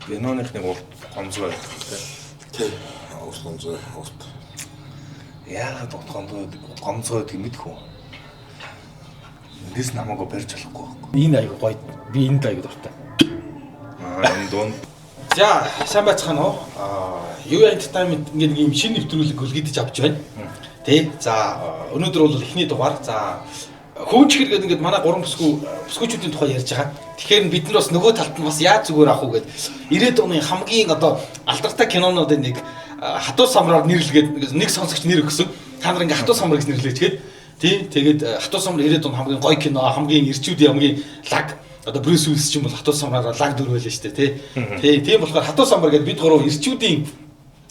Виноных нэг урт гомзгой тий. Урт гомзгой урт. Яагаад гомзгой гэмэдэх үү? Эндээс намайг барьж болохгүй байхгүй. Энэ аяг гоё. Би энэ аяг дуртай. Энэ дунд. За, сайн байцгаана уу? Юу entertainment ингээд нэг юм шинэ нэвтрүүлэг хөлгөдөж авч байна. Тэ. За, өнөөдөр бол эхний дугаар. За, хөөчгөр гэдэг ингээд манай 3 бүсгүүчүүдийн тухай ярьж байгаа. Тэгэхээр бид нар бас нөгөө талд нь бас яаж зүгээр авах уу гэд 90-ад оны хамгийн одоо алдартай кинонуудын нэг Хатуу самраар нэрлэгээд нэг сонсогч нэр өгсөн. Та нар ингээд Хатуу самар гэж нэрлэж гээд тий. Тэгээд Хатуу самар 90-ад оны хамгийн гоё кино, хамгийн эрчүүдийн хамгийн лаг одоо Брюс Уиллис ч юм бол Хатуу самраар лаг дүр байлаа шүү дээ тий. Тийм болохоор Хатуу самар гэдэг бид гурав эрчүүдийн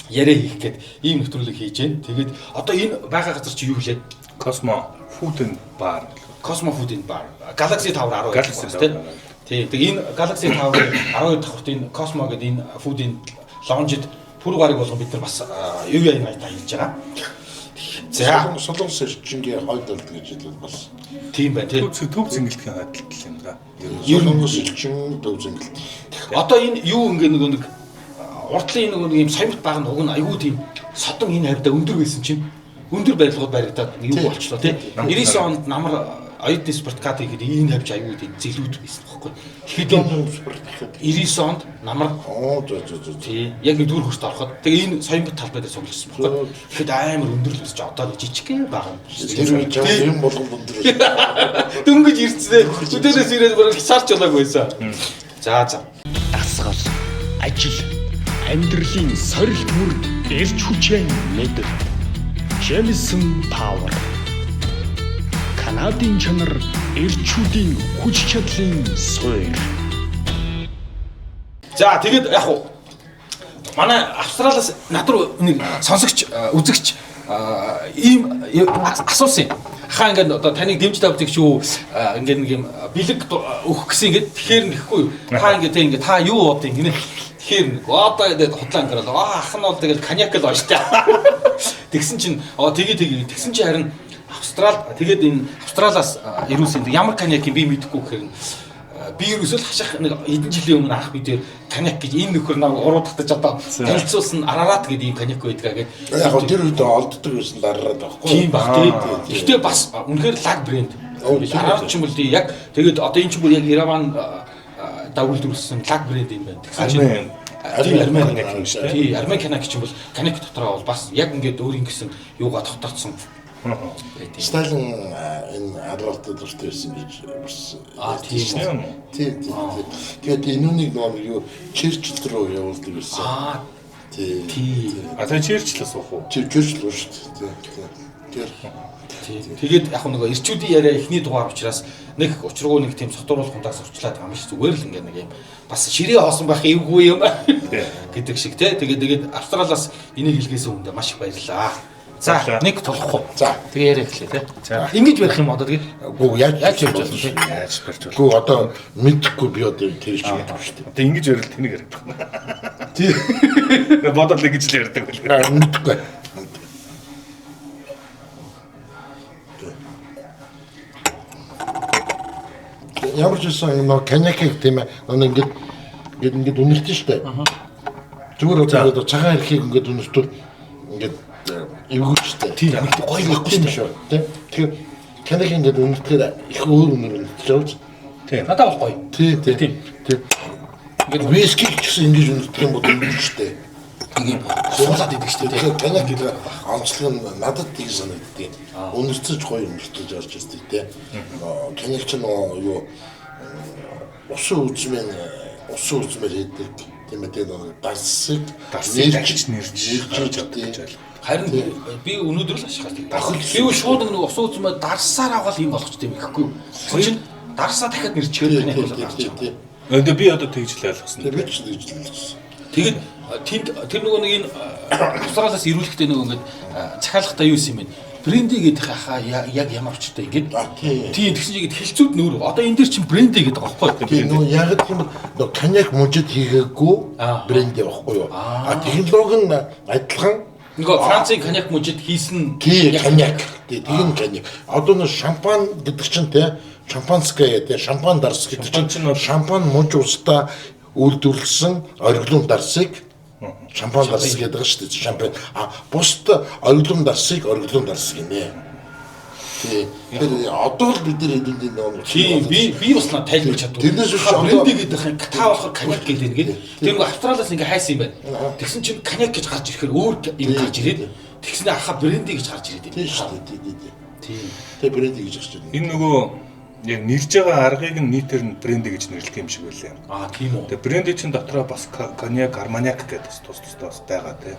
яриа хийх гээд ийм нэвтрүүлэг хийж байна. Тэгээд одоо энэ байгаа газар чи юу хэлээ? Cosmo Food and Bar. Cosmo Food and Bar. Galaxy Tower 12 тий. Тийм. Тэгээд энэ Galaxy Tower 12 дахь энэ Cosmo гэдэг энэ Food and Lounge-д пүр гариг болгон бид нар бас юу яа та хийж байгаа. За солонгос эрчингийн хойдолд гэж хэлвэл бас тийм байна тий. Төв зингэлтийн хойдолт юм да. Солонгос эрчин төв зингэлт. Одоо энэ юу ингээ нэг уртлын нэг юм соёмт баг нь уг нь айгүй тийм содон энэ хавьда өндөр байсан чинь өндөр барилгууд баригдаад юу болчлоо тий. 99 онд намар оюутны спорткат гэдэг энэ хавьж айгүй тийм зэлүүд байсан байхгүй. Тэгэхэд 99 онд намар тий яг нэг дүүр хөрт ороход тэгээ энэ соёмт талбайдаа цугласан байхгүй. Тэгэхэд амар өндөр л өсч одоо жижиг баг юм. Тэр үеийн юм болгон өндөр. Дөнгөж ирцээ. Өдөрөөс ирээд бараг сарч болоогүй байсан. За. Дасгал, ажил, амьдралын сорилт бүрд эрч хүчээ мэдэр. Jameson Power. Канадын чанар эрчүүдийн хүч чадлын суурь. За тэгээд яг уу манай Австралиас надруу нэг сонсогч үзэгч ийм асуусан. Хаа ингээд одоо таныг дэмжиж тавьдаг шүү ингээд нэг юм бэлэг өгөх гэсэн ингээд тэгэхээр нэхгүй хаа ингээд та юу бод юм гинэ тэгэхээр одоо ингээд хотлаа ингээд ах нь бол тэгэл коньяк л ооштой тэгсэн чинь тэгээ тэгсэн чинь харин Австрал тэгээд энэ Австралиас ирүүлсэн ямар коньяк би мэдэхгүй гэхээр би ерөөсөө л хаших нэг хэдэн жилийн өмнө анх бид коньяк гэж энэ нөхөр намайг уруудахтаж одоо танилцуулсан Арарат гэдэг ийм коньяк байдгаа гэдэг. Яг тэр үед олддог байсан л Арарат байхгүй. Тийм баг тийм. Гэхдээ бас үнэхээр лаг брэнд. Арарат ч юм бол тийм яг тэгээд одоо энэ ч бүр яг Ереван дагуулдуулсан лаг брэнд юм байна. Тэгсэн чинь Армен коньяк юм шүү дээ. Тийм Армен коньяк ч юм бол коньяк дотроо бол бас яг ингээд өөрийн гэсэн юугаа тогтооцсон. Сталин энэ Арартад дуртай байсан гэж бас тийм. Тэгээд энүүнийг нөгөө юу Черчилль руу явуулдаг байсан. Тийм. Одоо Черчиллээс уух уу? Черчилль шүү дээ. Тэгээд яг нөгөө эрчүүдийн яриа эхний дугаар учраас нэг учиргүй нэг тийм сотруулах хундаас урчлаад байгаа юм шиг зүгээр л ингээд нэг юм бас ширээ хоосон байх эвгүй юм гэдэг шиг тий. Тэгээд Австралиас энийг хэлгээсэн хүндээ маш их баярлалаа. За нэг толохгүй. За тэгээ яриа эхлэе тий. За ингэж барих юм одоо тэгээд гүү яаж барьж болно тий. Яаж барьж болно. Гүү одоо мэдхгүй би одоо тэр ч мэдгүй шүү дээ. Одоо ингэж ярил тэнийг яриад байна. Тий. Бодол ингэж л ярьдаг байл. Мэдхгүй. Ямар ч байсан нэг коньяк тийм ээ. Ингээд үнэлтэн шүү дээ. Зүгээр одоо цагаан эрхийг ингээд үнэлтвэл ингээд эвгүүчтэй. Тийм нэг гоё байхгүй шүү. Тэгэхээр коньяк ингээд үнэлтэхээр их өөр үнээр үнэлж авч. Тийм. Надад бол гоё. Тийм. Ингээд виски гэсэн ингэж үнэлдэг юм бол үнэлжтэй. Ийм суулаад идэг шүү дээ. Тэгэхээр коньяк гэдэг онцлог нь надад тийг санагддаг. Үнэлцэж гоё үнэлж авч ирсэн тийм. Коньяк ч юу усан үзмээр хийдэг. Тийм ээ дарсыг нэрж нэрж харин би өнөөдөр л ашиглаж байна. Би шууд нэг ус үзмээ дарсаар аваад юм болгоч тийм ихгүй. Тэр чинь дарсаа дахиад нэрчгээр коньяк болгож гарч байна. Өндөө би одоо тэгж л ойлгосон. Би ч тэгж л ойлгосон. Тэгээд тэр нөгөө нэг энэ Австралиас ирүүлэхдээ нөгөө ингээд цахиалгатай юу юм бэ? Бренди гэдэг хаа яг ямар очтой ингээд тийм тэгсэн чигэд хэлцүүд нөр. Одоо энэ дэр чинь бренди гэдэг байгаа байхгүй юу? Нөгөө яг тийм нөгөө коньяк мужид хийгээгүй бренди байхгүй юу? Технологи нь адилхан. Нөгөө Францын коньяк мужид хийсэн коньяк. Тийм коньяк. Одоо нөгөө шампан гэдэг чинь те шампанское те шампан дарс гэдэг чинь шампан муж устай үйлдвэрлэсэн ориглон дарсыг шампан дарс гэдэг нь шүү дээ. Шампан бусд ориглон дарсыг ориглон дарс гинэ. Тэгээ одоо л бид нар хэдэн нэг тийм би бас надад тайлбарч чаддгүй. Тэрнээс биш бренди гэдэг юм та болохоор коньяк гэдэг нэгээд тэр нэг Австралиас ингээ хайсан юм байна. Тэгсэн чинь коньяк гэж гарч ирэхээр өөр юм гарч ирээд тэгснэ ахаа бренди гэж гарч ирээд тийм шүү дээ. Тийм. Тэгээ бренди гэж гарч ирээд. Энэ нөгөө яг нэрж байгаа аргыг нь нийтээр нь бренди гэж нэрлэх юм шиг байлаа. Тийм үү. Тэгээ бренди чинь дотроо бас коньяк, арманяк гэдэг тус бас байгаа тий.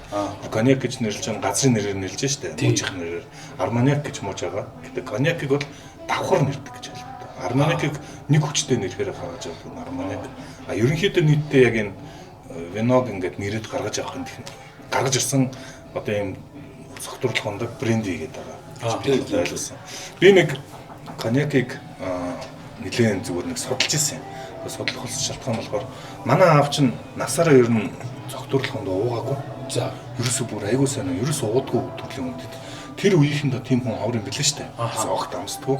Коньяк гэж нэрлэж байгаа газрын нэрээр нэрлэж штэ. Мужих нэрээр арманяк гэж мууж байгаа. Гэтэ коньякийг бол давхар нэрдэг гэж ойлгодог. Арманикийг нэг хүчтэй нэрхээр гаргаж авдаг нь арманик. Ерөнхийдөө нийтдээ яг энэ виног ингээд нэрэд гаргаж авах юм тийм. Гаргаж ирсэн одоо ийм согтуурлах хондог бренди гэдэг байгаа. Би ойлгосон. Би нэг коньякийг нэлээд зүгээр нэг судалж ирсэн. Судлах болсон шалтгаан болохоор манай аав чинь насаараа ер нь цогтуурлах хонд уугаагүй. За Ерөөсөө бүр айгуу сайн нь ерөөсөө уудгүй төрлийн үндэд. Тэр үеийнхэндээ тийм хүн аврын билээ штэ. Огт амсдгүй.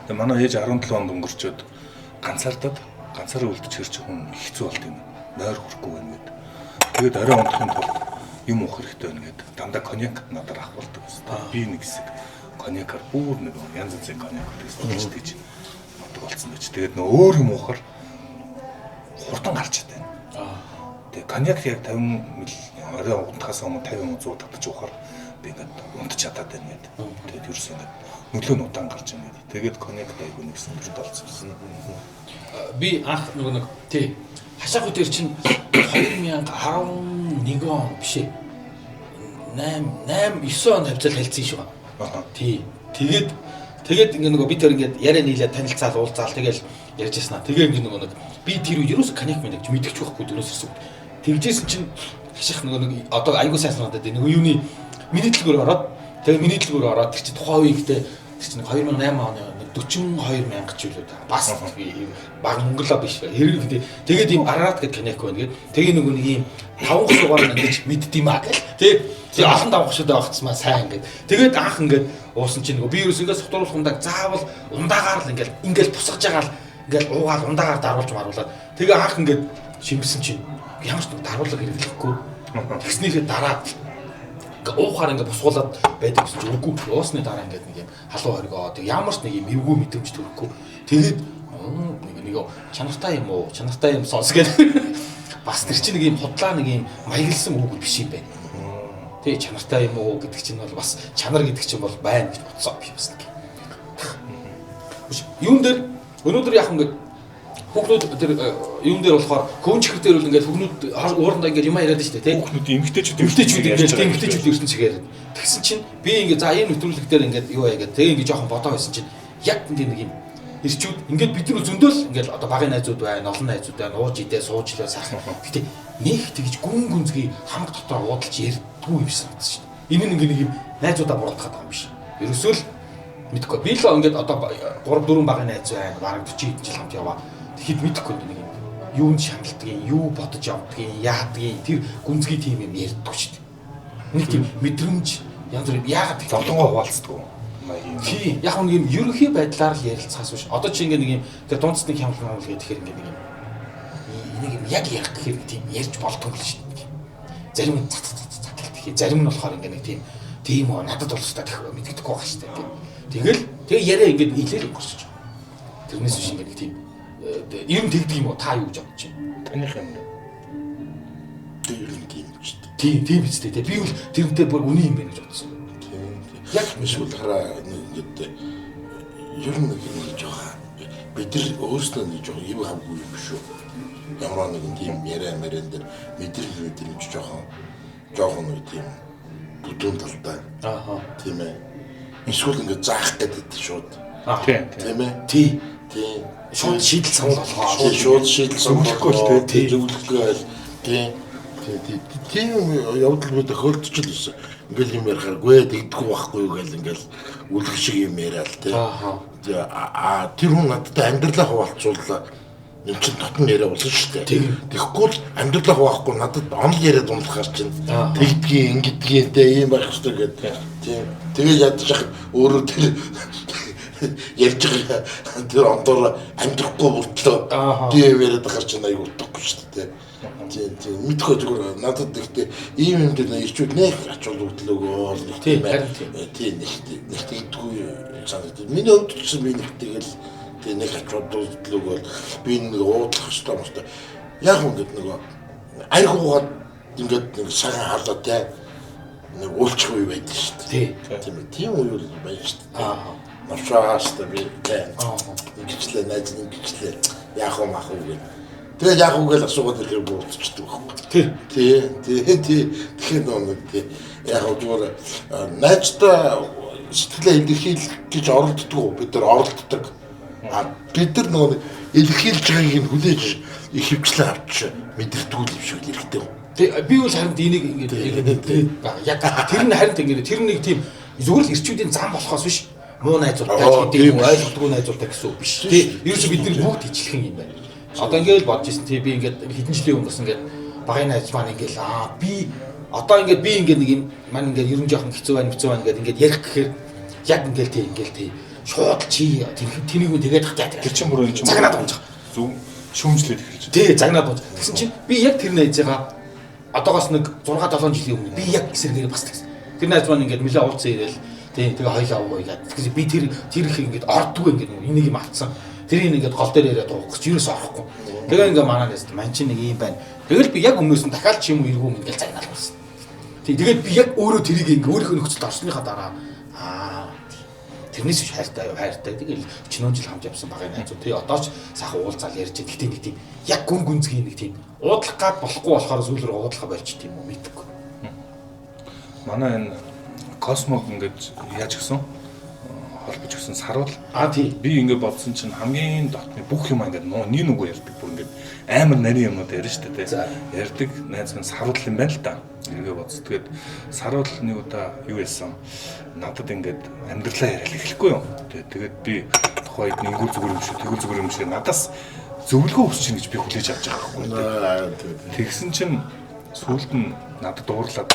Тэгээ манай ээж 17 онд өнгөрчөөд ганцаараа үлдчих хэрэг хүн хэцүү болт юм. Нойр хүрэхгүй байна гэд. Тэгээд орой унтахын тулд юм уух хэрэгтэй байна гэд. Дандаа коньяк надад ах болдог гэсэн. Би нэг хэсэг коньякаар бүр нэг янз янзын коньяк гэж тэгж бодог болсон гэж. Тэгээд нөө өөр юм уухаар хурдан гарч чадсан. Тэгээ коньяк яг 50 мл орой унтахаас өмнө 50 100 татаж уухаар би ингээд унтаж чадаад байна гэд. Тэгээд ерөөсөө ингээд нөлөө нь удаан гарч байна гэд. Тэгээд коньяк айгүй нэг сонирхолтой болсон. Би анх нэг тий хашаах үдээр чинь 2011 он биш ээ. 8 9 он хавцал хэлсэн шүү. Тий. Тэгээд ингээ нөгөө бид тэр ингээд яриа нийлээ танилцаал уулзаал тэгэл ярьж яснаа. Тэгээ ингээ нөгөө нэг би тэр үе ерөөсө коньяк мэдэж мэдчихгүй байхгүй дөрөөс ирсэн. Тэгжсэн чинь хаших нөгөө нэг одоо айгуу сайн санагдаад нөгөө юуны миний дэлгүүр ороод тэгээ миний дэлгүүр ороод тэр чинь тухайн үеигтэй тэр чинь 2008 оны 42 мянга ч үлээ та. Бас баг монголоо биш. Хэрэг тэгээд ийм Арарат гэдэг коньяк байна гээд тэгээ нөгөө нэг ийм 5 сугаар ингэж мэддэм аа гэл. Тэгээ олон давхшууд байгаацмаа сайн ингээд. Тэгээд анх ингээд уусан чинь нөгөө би ерөөс ингээд согтууруулах ундаг заавал ундаагаар л ингээд тусгаж байгаа л ингээд уугаал ундаагаар даруулж маруулаад тэгээ анх ингээд шимсэн чинь ямар ч даруулга хэрэглэхгүй. Тэгснийхээ дараа уухаар ингээд босгуулаад байдаг гэсэн чинь үгүй. Уусны дараа ингээд нэг юм халуун хоригоо тэг ямар ч нэг юм эвгүй мэдрэмж төрөхгүй. Тэгээд нэг чанартай юм уу? Чанартай юм сонс гэдэг. Бас тэр чинь нэг юм худлаа нэг юм маяглсан үг биш юм байна. Тэгээ чанартай юм уу гэдэг чинь бол бас чанар гэдэг чинь бол байна гэж бодсоо би бас нэг. Юун дээр өнөөдөр яг ингээд хүүхнүүд тэр юун дээр болохоор хөвөн чихэр дээр бол ингээд хүүхнүүд уурандаа ингээд юм яриад штэ тий. Хүүхнүүд эмгтээчүүд эрдэнэ чигээр. Тэгсэн чинь би ингээд за энэ нэвтрүүлэг дээр ингээд юу яа гэдэг. Тэгээ ингээд жоохон бодоо байсан чинь яг ингээд нэг юм ирчүүд ингээд бид нар зөндөөл ингээд одоо багын найзууд байна, олон найзууд байна, ууж идээ, сууж илээ сайхан. Гэтэ нэг тэгж гүн гүнзгий хамт дотор уудалж ярьдгүй юм шиг санагдсан шүү дээ. Энэ нь ингээд нэг юм найзуудаа буруутгах байгаа юм биш. Ерөөсөө л мэдгүй. Би л ингээд одоо 3 4 багын найз байна, бараг 40 жил хамт яваа. Тэгэхэд мэдэхгүй нэг юм юунд шаналдгийг, юу бодож явдгийг, яадгийг тэр гүнзгий тийм юм ярьдгүй шүү дээ. Нэг тийм мэдрэмж янз бүр яагаад тийм зовлонгоо хуваалцдаг. Тийм яг нэг юм ерөнхий байдлаар л ярилцахаас биш. Одоо чи ингээд нэг юм тэр дундсны хямлал гэдэг тэгэхээр ингээд нэг юм яг ярих гэхээр тийм ярьж болдог л шүү дээ. Зарим нь тэгэхээр зарим нь болохоор ингээд нэг тийм надад бол өстой мэддэггүй байгаа шүү дээ. Тэгээ яриа ингээд илээр өнгөрсөж байгаа. Тэрнээс биш ингээд нэг тийм ер нь тэгдэг юм уу та юу гэж бодож байна? Таних юм. Тэр юм тийм ч. Тийм биз дээ. Би бол тэрнтэй бүр үний юм байна гэж бодсон. Яг эсвэл хараа ингээд ер нь нэг юм гэж байгаа. Бид нар өөрсдөө нэг жоохон юм хавгүй юм биш үү? Ямар нэгэн тийм яриан дээр мэдрэмж жоохон нэг тийм бүдүүн талтай. Тийм ээ. Эсвэл ингээд заах гэдэг шууд. Тийм ээ. Тийм. Шууд шийдэл санал болгоо. Шууд шийдэл санал болгоо. Зөвлөгөөл. Тийм явдал бид хөлтч л байсан. Ингээл юм ярихааргүй тэгдэггүй байхгүй юу гэл ингээл үлгэр шиг юм яриад тий. Тэр хүн надад амьдралаа хуваалцууллаа. Энд чинь дотн яриа болсон шүү дээ. Тэгэхгүй л амьдралаа хуваахгүй надад онл яриад унлахаар чинь тэгдгийн ингэдгийн дээ ийм байх хэрэгтэй гэдэг. Тийм. Тэгээ ядчих өөрөө тэр ярьж байгаа тэр ондоор амьдрахгүй бүртлөө тийм яриад гарч ина аюу утгагүй шүү дээ. Тийм мэдгүй зүгээр надад ихтэй ийм юм дээр ирчүүд нэг ачуул хөдлөөгөө тийм нэг идгүй санагдав. Миний хувьд ч би нэг тэгэл тийм нэг ачуул хөдлөөгөө би нэг уудлах хэрэгтэй мөстэй. Яг үнэд нөгөө айгуугаад ингээд нэг сагаан халаа те нэг уулчих үе байдаг шүү дээ. Тийм үе бол байж шүү дээ. Навшаастаа би те ингэчлээ найз ингэчлээ яах вэ мах уу гэх. Тэгээд яг үгээл асуугаад ирэхээр буурчдаг байхгүй. Тэгэхээр нэг яг зүгээр найзтай сэтгэлээ илэрхийлэх гэж оролддог бид нар оролддог. Бид нар нөгөө илэрхийлж байгааг нь хүлээж ихэвчлэн авч мэдэрдэг юм шиг л хэрэгтэй. Би бол харин энийг ингээд яг тэр нь харин ингээд тэр нэг тийм зүгээр л ирчүүдийн зам болохоос биш муу найзуулдаг гэдэг юм ойлгодгүй найзуулдаг гэсэн үг биш. Ерөөсөө бид нар бүгд ижилхэн юм байна. Одоо ингээд бодож ирсэн тий би ингээд хэдэн жилийн өмнө бас ингээд багын найз маань ингээд би одоо ингээд би ингээд нэг юм маань ингээд ерөн жоохон хэцүү байна гэдэг ингээд ярих гэхээр яг ингээд тий шууд чи тэнийг нь тэгээд хатаа тэр чин бүр энэ чин цагнаад унж зөв шүүмжлээд эхэлж байна. Тий цагнаад унж. Тэгсэн чинь би яг тэр найзыгаа одоогоос нэг 6-7 жилийн өмнө би яг эсэргээр бас тэгсэн. Тэр найз маань ингээд нэлээ уулзсан ирээл тий тэгээ хоёлаа аваа яа. Тэгэхээр би тэр их ингээд ордгүй ингээд энийг юм атсан. Тэрийг ингээд гол дээр яриад уух гэж юусоо орохгүй. Тэгээ ингээд манаа нэст ман чинь нэг юм байна. Тэгэл би яг өмнөөс нь дахиад ч юм уу иргүү ингээд цагнаал болсон. Тэгээд би яг өөрөө тэрийг ингээд өөрийнхөө нөхцөлд орсныхаа дараа тэрнээс биш хайртай. Тэгэл 40 жил хамт явсан багын найзууд тий одоо ч сайхан уулзаал ярьж байгаа. Гэтэ нэг тийм яг гүн гүнзгий нэг тийм уудлах гад болохгүй болохоор сүүлрээ уудлахаа болчих тийм үү мэдгүй. Манай энэ космог ингээд яаж гисэн холбож гисэн саруул. Тий. Би ингээд бодсон чинь хамгийн дотны бүх юм ингээд нэг үгүй ярьдаг. Бүр ингээд амар нарийн юмнууд ярьж штэ тий. Ярьдаг найз минь саруул юм байна л да. Ингээд бодсон. Тэгээд саруул нэг удаа юу хэлсэн? Надад ингээд амьдралаа яриад эхлэхгүй юу. Тэгээд би тухайд нэггүй зүгээр юм шиг, тэгвэл зүгээр юм шиг надаас зөвлөгөө өгч чинь гэж би хүлээж авч байгаа байхгүй. Тэгсэн чинь сүүлд нь надад дуурлаад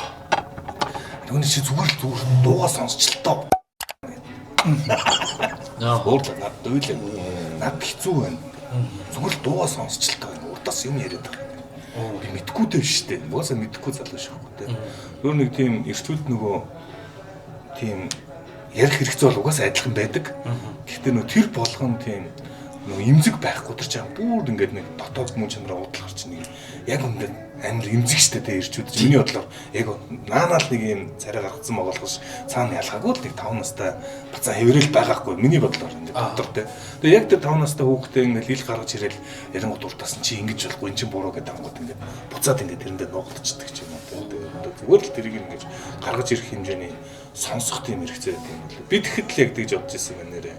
түүний чи зүгээр дуугаа сонсч л тоо. Уурлаа надад өйлөө. Над хэцүү байна. Зүгээр л дуугаа сонсч л тоо. Урдаас юм яриад байгаа. Би мэдгүй дээ шүү дээ. Угаасаа мэдгүй залуу шүү дээ. Өөр нэг тийм эртүүд нөгөө тийм ярих хэрэгцээ бол угаасаа адилхан байдаг. Гэхдээ нөө тэр болгон тийм нөө имзэг байхгүй тэр чинь бүр ингээд нэг дотоод мөн чанараа уудлах чинь нэг яг үнэндээ амар имзэг штэ тэ ирчүүд чинь миний бодлоор яг наанаал нэг юм царай гаргацсан байгуулгаш цаана ялгаагүй л нэг 5 настай бацаа хэврэл байгаахгүй миний бодлоор ингээд дотор тэ. Тэгээ яг тэр 5 настай хүүхдээ ингээд ил гаргаж ирээл ярингууд уртаас нь чи ингэж болохгүй эн чинь буруу гэдэг ангууд ингээд буцаад ингээд тэрэндээ нуугдчихдаг ч юм уу тэ. Зүгээр л тэрийг ингэж гаргаж ирэх хэмжээний сонсох тийм хэрэгцээ гэдэг юм бол би тэгэхэд л яг тэгж бодож ирсэн байна нэрээ.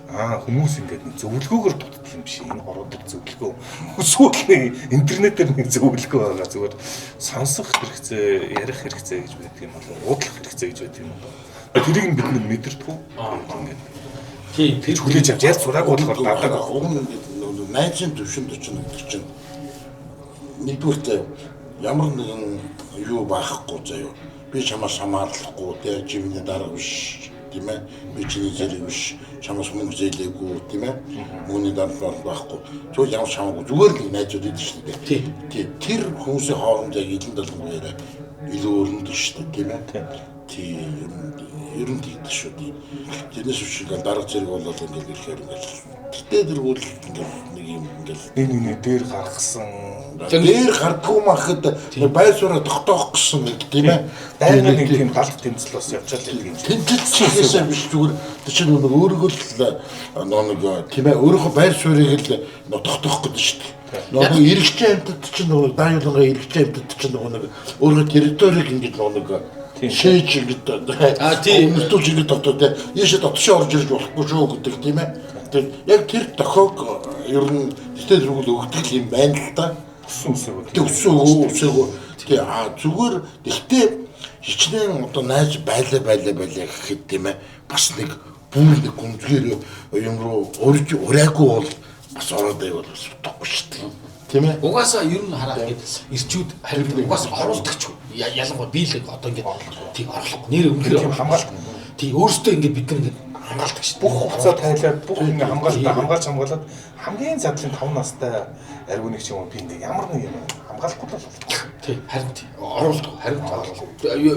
Хүмүүс ингээд нэг зөвлөгөөгөр дутдаг юм биш энэ хороодог зөвлөгөө. Эсвэл нэг интернетээр нэг зөвлөгөө байгаа зүгээр сонсох хэрэгцээ, ярих хэрэгцээ гэж байдаг юм бол уудлах хэрэгцээ гэж байдаг юм бол. Тэрийг нь бид мэдэрдэг үү? Ингээд. Тийм тэр хүлээж авч яаж сураагүй болохоор надад уг нь найзын төвшөнд очно гэдэг чинь нэгдүгээрт ямар нэгэн юу байхгүй заяа. Би чамаас хамаарлахгүй те живний дарга биш тийм ээ би чиний зэрэг биш чамаас мөнгө зээлээгүй тийм ээ мөнгөний дарга байхгүй зөв ямар чамаагүй зүгээр л найзууд идэв шүү дээ тийм тэр хүмүүсийн хооронд яг илэн далгүй яриа илүү өрөнд шүү дээ тийм ээ тийм ер нь тийм шүү дээ тэрнээс биш ингээл дарга зэрэг болоод ингээл ирэхээр ингээл тэгтээ тэргүүл ингээл нэг юм ингээл энэ дээр гаргасан дээр гардгуу махад байр сууриа тогтоох гэсэн нэг тийм ээ дайрны нэг тийм галт тэмцэл бас явчаад байдаг юм чинь тэмцэлсээс биш зүгээр чинь нэг өөрөөгөө л нэг тийм ээ өөрийнхөө байр суурийг л тогтоох гэдэг шүү дээ нэг иргэжтэй амьтад чинь нэг дайулга иргэжтэй амьтад чинь нэг өөрийнхөө территорийг ингэж нэг шээж гэдэг тийм нөтөж ингэ дотоод яашаа дотшоо орж ирж болохгүй шүү гэдэг тийм ээ яг тэр тохиог ер нь тэтэл зүгэл өгдөг юм байна л да өсөөгөө зүгээр гэхдээ хичнээн одоо найз байлаа гэхэд тийм ээ бас нэг бүр нэг гүнзгэр юм руу ураагүй бол бас ороод байвал бас утгагүй шүү дээ тийм ээ угаасаа ер нь хараад гээд ирчүүд харин угаасаа оруулдагч ялангуяа би л одоо ингээд тийм орлого нэр өндөр хамгаалт тийм өөрөөсөө ингээд бид нар ингээд хамгаалдаг шүү. Бүх хугацаа тайлаад бүх ингэ хамгаалаад хамгийн задлын 5 настай аргуныг ч юм уу би ингэ ямар нэг юм хамгаалахгүй л бол. Тий, харин тий. Оруулдаг. Харин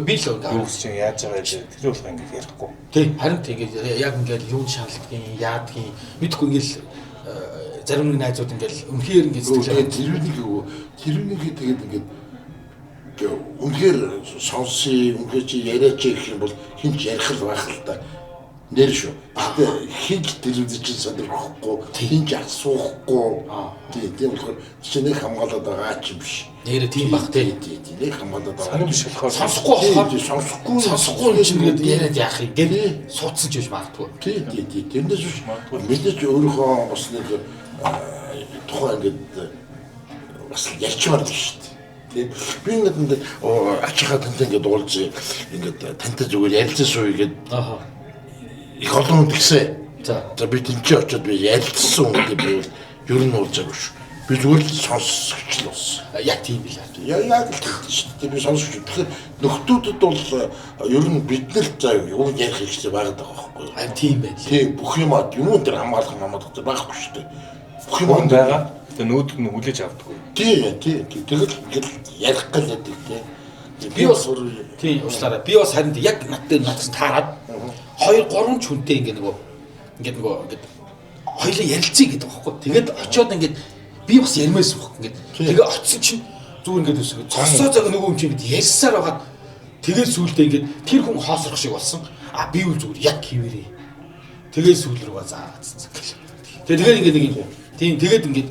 би л юу гэж яаж байгаа вэ? Тэр бол ингэ ярихгүй. Тий, харин тий ингээд яг ингээд юунд шаналдгийн, яадгийн мэдхгүй ингээд зарим нэг найзууд ингээд үнэхээр ингээд сэтгэлээ тэрүүнийг тэгээд ингээд үнэхээр сонси үнэхээр чи яриач гэх юм бол хинч ярих л байх л та. Нэр шүү. Гэтэ хинч телевизч сонирхохгүй, хинч асуухгүй. Тийм болохоор чи нэг хамгаалаад байгаа ч юм биш. нэрэ тийм бах тий. Нэг хамгаалаад байгаа. Санам биш болохоор сонсохгүй юм чинь ингээд яриад яах юм гээд суудсан ч гэж магадгүй. Тий. Тэрнээс биш мэдээж өөрийнхөө бас нэг тухайн ингээд бас ярьчмаар л шүү дээ. Би ингээд ачаага тантай ингээд уулз ингээд тантай зүгээр ярилцсан шүү гэдэг. Их олон хүн тэгсэн. За би тэнцээ очиод би ярилцсан үнтэй би ер нь уулзаагүй шүү. Би зүгээр л сонсогч л болсон. Яг тийм билээ. Яг л тийм шүү дээ. Би сонсогч. Тэгэхээр нөхдүүдэд бол ер нь бид нар за юу ярих хэрэгтэй байгаад байгаа байхгүй юу? Харин тийм байх. Тийм бүх юм юу дээр хамгаалах байхгүй шүү дээ. Бүх юм байгаа. Тэгээ нүүдд нь хүлээж авдаггүй. Тийм. Тэгэл ярих гал яадаг тийм. Би бас тийм уучлаарай. Би бас харин яг надаас таарад 2-3 ч хүнтэй ингээд хоёулаа ярилцъя гэдэг байхгүй. Тэгээд очиод ингээд би бас ярмаас баг ингээд тэгээ очсон чинь зүгээр ингээд үсгээ цосоо цаг нөгөө юм чинь ингээд ярьсаар байгаад тэгээд сүулдэ ингээд тэр хүн хоосрох шиг болсон. Би үл зүгээр яг хивэрээ. Тэгээд сүүл рүүгээ заацсан гэх. Тэгээд ингээд нэг юм. Тийм тэгээд ингээд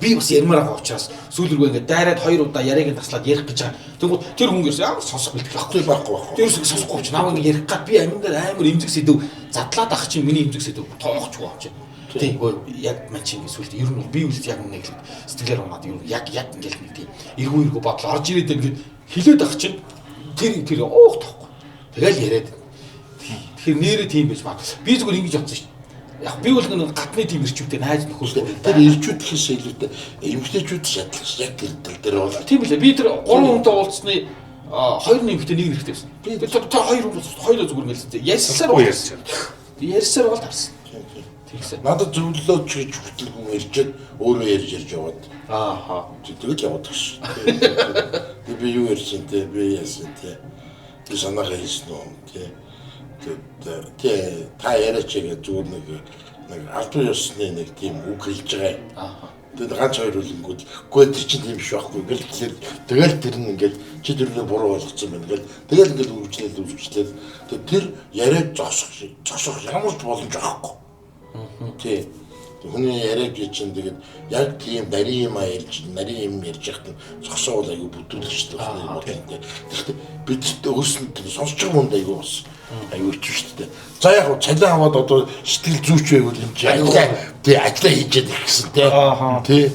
би бас ярмаар байгаа учраас сүүл рүүгээ ингээд дайраад 2 удаа яриаг таслаад ярих гэж байгаа. Тэгвэл тэр хүн гэрс ямар сонсох бэлтгэхгүй байхгүй. Тэр сонсохгүй ч намайг ярих гад би аминдаа амар имзэг сэдв задлаад ах чинь миний имзэг сэдв тоохч байгаа юм. Тийм яг мань чинь ингээд сүлд ер нь би үл яг нэг сэтгэлээр унаад ер нь яг ингээд нэг тийм эргүү бодлоо орж ирээд ингээд хилээд ах чинь тэр уух тахгүй. Тэгэл яриад. Тэгэхээр нэрээ тийм байж маа. Би зүгээр ингэж бодсон шүү. Яг би бол нэг гадны тийм ирчүүдтэй найз нөхөд тэр ирчүүд гэхээс илүүтэй эмгтээчүүд шатлах яг тэр бол тийм билээ. Би тэр 3 хүнтэй уулзсны 2 нэмэгтэй нэг нэрхтэй байсан. Би тэр 2 хүн хоёулаа зүгээр ингээл ярьсаар бол тарсан. Тэгсэн. Надад зөвлөлөө ч гэж хүртэл хүн ирчээд өөрөө ярьж яваад. Тэгэл яваад гэж. Би юу ярьсан те би яасан те. Би санаагаа хийсэн үү те. Та яриач гэж зүгээр нэг албан ёсны нэг тийм үг хэлж байгаа. Тэгээд ганц хоёр үлэнгүүд үгүй тэр чинь тийм биш байхгүй. Тэгэл тэр нь ингээд чи тэрний буруу ойлгоцсон байна гэл. Тэгэл ингээд үргэлжлээд тэр яриад зогсох ямар ч боломж байхгүй. Тий. Хүний яриаг чинь тэгээд яг тийм нарийн юм ярьж яхад зогсоол аягүй бүдүүлж байгаа юм байна. Тэгэхдээ бид өөрсөнд сонсож байгаа юм аягүй бас аягүй ч шүү дээ. За яг цалин аваад одоо сэтгэл зүйч байвал юм чи ажиллаа хийж яах гэсэн тий.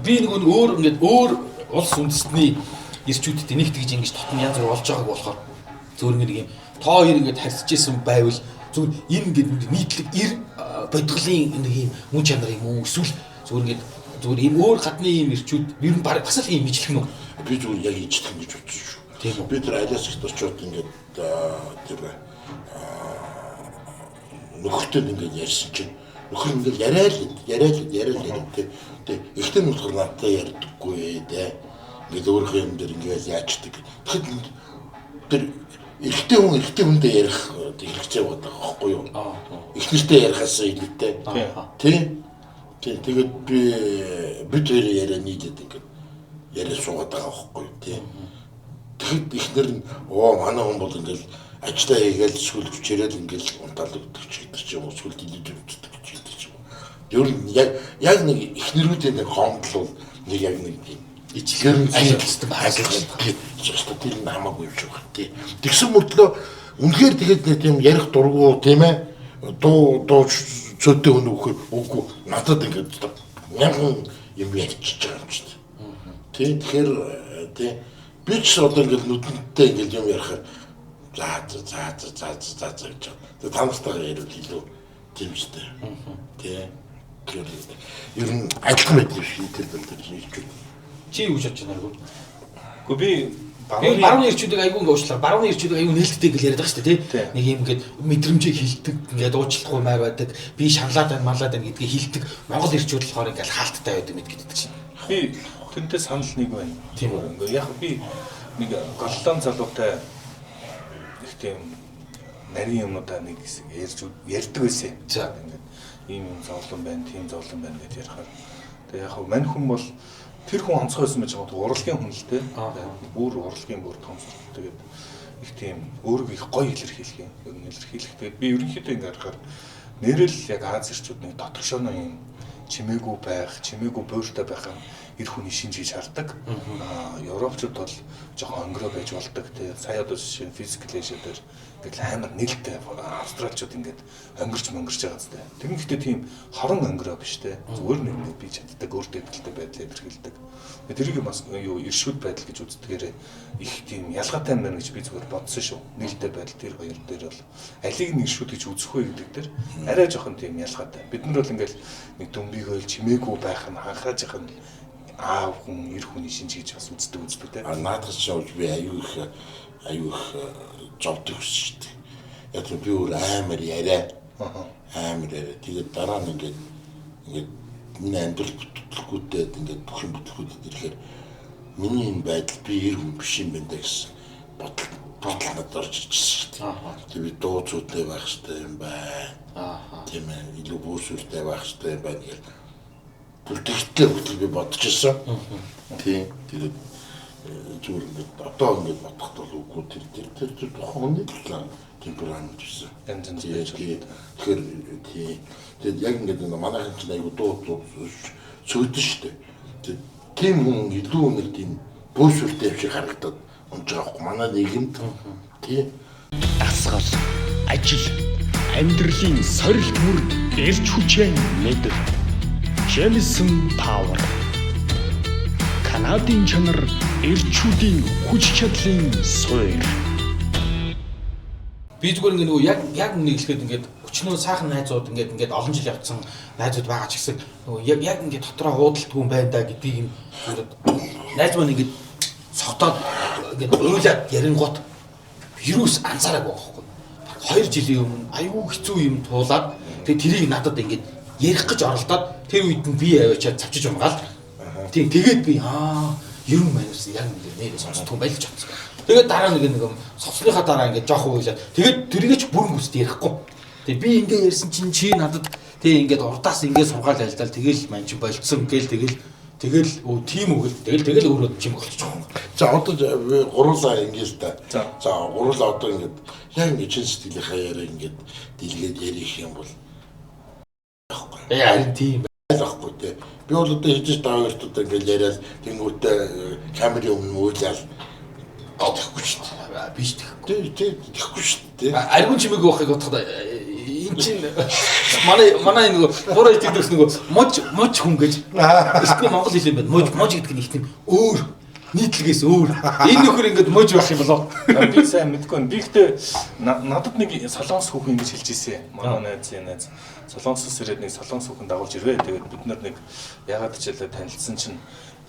Би нэг өөр улс үндэстний ирчүүдэд нэг тэгж ингэж тотон янз бүр болж байгааг болохоор зөвөр нэг юм тоо хоёр ингэж харьцаж исэн байвал зүгээр энэ ингэ нийтлэг бодголын нэг юм мөн чанар юм уу эсвэл зүгээр ийм өөр гадны ийм ирчүүд ер нь бас л ийм ижлэх нь үү? Би зүгээр яг ижлэх гэж бодсон шүү. Тийм үү. Би тэр айлсагт очиод ингээд тэр нөхөртэй ингээд ярьсан чинь нөхөр ингээд яриад тэг ихтэй нөхөр надтай ярьдаггүй дээ. Ингээд өөрийнхөө юм дээр ингээд яачдаг. Тэгэхэд тэр ихтэй хүнтэй ярих хэрэгцээ байдаг байхгүй юу? Ихнэртэй ярихаас илүүтэй. Тийм. Тэгээд бид хоёр яриа нийлээд ингээд яриа суугаад байгаа байхгүй юу? Тийм. Тэгэхэд ихнэр нь манай хүн бол ингээд ажлаа хийгээл эсвэл хүчээрэл ингээд унтаалдаг ч гэдэг ч юм уу эсвэл дэлгэж өгдөг ч гэдэг ч юм уу. Ер нь яг нэг ихнэрүүдийн нэг хомдлол нэг яг нэг тийм ичгээр нь ажилладаг хайсдаг тийм хамаагүй юм шиг байна тий. Тэгсэн мөртлөө үнэхээр тэгээд нэг тийм ярих дургу тийм ээ дуу цөдөө хүн үгүй надад ингээд мянган юм ярьчих байгаа юм чинь тий. Тэгэхээр тий би ч одоо ингээд нүдэнтэй ингээд юм ярих за гэж тэгээд танартайгаа ярил илүү тийм шүү дээ тий. Тэгэхээр ер нь адилхан байдаг шүү тэр хэлж. Чи юу бодож байна вэ? Гэхдээ би барууны ирчүүдийг айгүй ингээ уучлаа. Барууны ирчүүдийг айгүй нээлттэй гэж яриад байгаа шүү дээ, тий. Нэг юм ингээд мэдрэмжийг хилдэг, ингээд уучлахгүй маяг байдаг. Би шаналаад байна, малаад байна гэдгийг хилдэг. Монгол ирчүүд болохоор ингээд хаалттай байдаг мэд гэдэг чинь. Би тэнтэй санал нэг байна. Тийм үү. Ингээ яг би нэг голлон залуутай их тийм нарийн юмудаа нэг ярьдаг байсан. За ингээд ийм юм зовлон байна, тийм зовлон байна гэж ярихаар. Тэгээ яг мань хүн бол тэр хүн онцгой байсан байж байгаа урлагийн хүн л дээ. Бүр урлагийн бүр томсол. Тэгээд их тийм өөрийгөө их гоё илэрхийлэх юм. Ер нь илэрхийлэх. Тэгээд би ерөнхийдөө ингэ харахаар нэрэл яг Аз ирчүүд нэг дотгошооно юм чимээгүй байх, чимээгүй буйртай байх нь эр хүний шинж гэж хардаг. Европчууд бол жоохон өнгөрөө байж болдог. Тэгээд сая одоо жишээ физикал эшээ дээр ингээл амар нээлттэй австралчууд ингээд өнгөрч байгаа зү. Тэр нь гэхдээ тийм хорон өнгөрөө биш те. Зүгээр нэг би чаддаг өөр дэвтэлтэй байдлаа илэрхийлдэг. Тэрийг бас юу иршүүд байдал гэж үздэгээрээ их тийм ялгаатай юм байна гэж би зүгээр бодсон шүү. Нээлттэй байдал тэр хоёр дээр бол алийг нэг иршүүд гэж үзэх вэ гэдэг дээр арай жоохон тийм ялгаатай. Бид нар бол ингээл нэг дүмбийгөөл чимээгүй байх нь ханхааж их нь аав хүн эр хүний шинж гэж бас үздэг те. Наадах шоуж би аюу их жовдөг шүү дээ. Яг би өөр амар яриа. Амар яриа. Тэгээд дараа нь ингээд миний амьдрал бүтэлгүүтэй ингээд бүх юм бүтэлгүүтэй ирэхээр миний энэ байдал би эр хүн биш юм байна гэсэн бодол надад орж ирсэн шүү дээ. Тэгээд би дуу цуутай байх хэрэгтэй юм байна. Тийм ээ. Илүү бөөсөлтэй байх хэрэгтэй юм байна гэх. Бүтэлтэй би бодож ирсэн. Тийм. Тэгээд зүгээр ингээд одоо ингээд бодоход бол үгүй тэр тухайн темперамент гэсэн. Тэгэхээр тэгээд яг ингээд манайхан ч айгу дуу цөөдөн шүү дээ. Тийм хүн илүү нэг тийм бөөсөлтэй юм шиг харагдаад унж байгаа хөө манай нийгэмд тийм Дасгал, ажил, амьдралын сорилт мөр эрч хүчээ мэдэр. Jameson Power. Канадын чанар эрчүүдийн хүч чадлын суурь. Би зүгээр ингээ нөгөө яг нэглэхэд ингээд өчнөө сайхан найзууд ингээд олон жил явцсан найзууд байгаа ч гэсэн нөгөө яг ингээд дотроо худалдгүй юм байна да гэдгийг юм найз маань ингээд согтоод ингээд уйлаад ярингууд вирус анзаараагүй байхгүй. 2 жилийн өмнө аюу хэцүү юм туулаад тэгээ тэрийг надад ингээд ярих гэж оролдоод тэр үед нь би аваачаад завчиж умгаал. Тийм тэгээд би ер нь манайс яг нэр сонсдгүй байлж чадсан. Тэгээд дараа нэг сонсныхаа дараа ингээд жоох уйлаад тэгээд тэрийгч бүрэн бүсд ярихгүй. Тэгээд би ингээ ярьсан чинь чи надад тэг ингээд урдаас ингээ сургаал айлдал тэгэл мань чи болцсон гээл тэгэл тийм үг л тэгэл өөрөө чим болчих жоох. За одоо гуруулаа ингээл та. За гуруулаа одоо ингээд яг ингэ чин сэтгэлийнхаа яриа ингээд дэлгээд ярих юм бол харин тийм байхгүй тий. Би бол одоо хийж тааварт одоо ингээд яриад тэнгуүтэй камерын өмнө уйлаад авахгүй шүү дээ. Биш тэгэхгүй. Тэгэхгүй шүү дээ. Аргун чимээг байхыг бодоход энэ чинь манай нөгөө буруу итгэдэгс нөгөө мож хүн гэж эсвэл монгол хэл юм байна. Мож гэдэг нь их тийм өөр нийтлэгээс өөр. Энэ нөхөр ингээд мож байх юм болоо. Би сайн мэдгүй байна. Би ихтэй надад нэг солонгос хүүхэн ингэж хэлж ирсэн. Манай найз солонгосоос ирээд нэг солонгос хүүхэн дагуулж ирвэ. Тэгээд бид нар нэг ягаад ч ялаа танилцсан чинь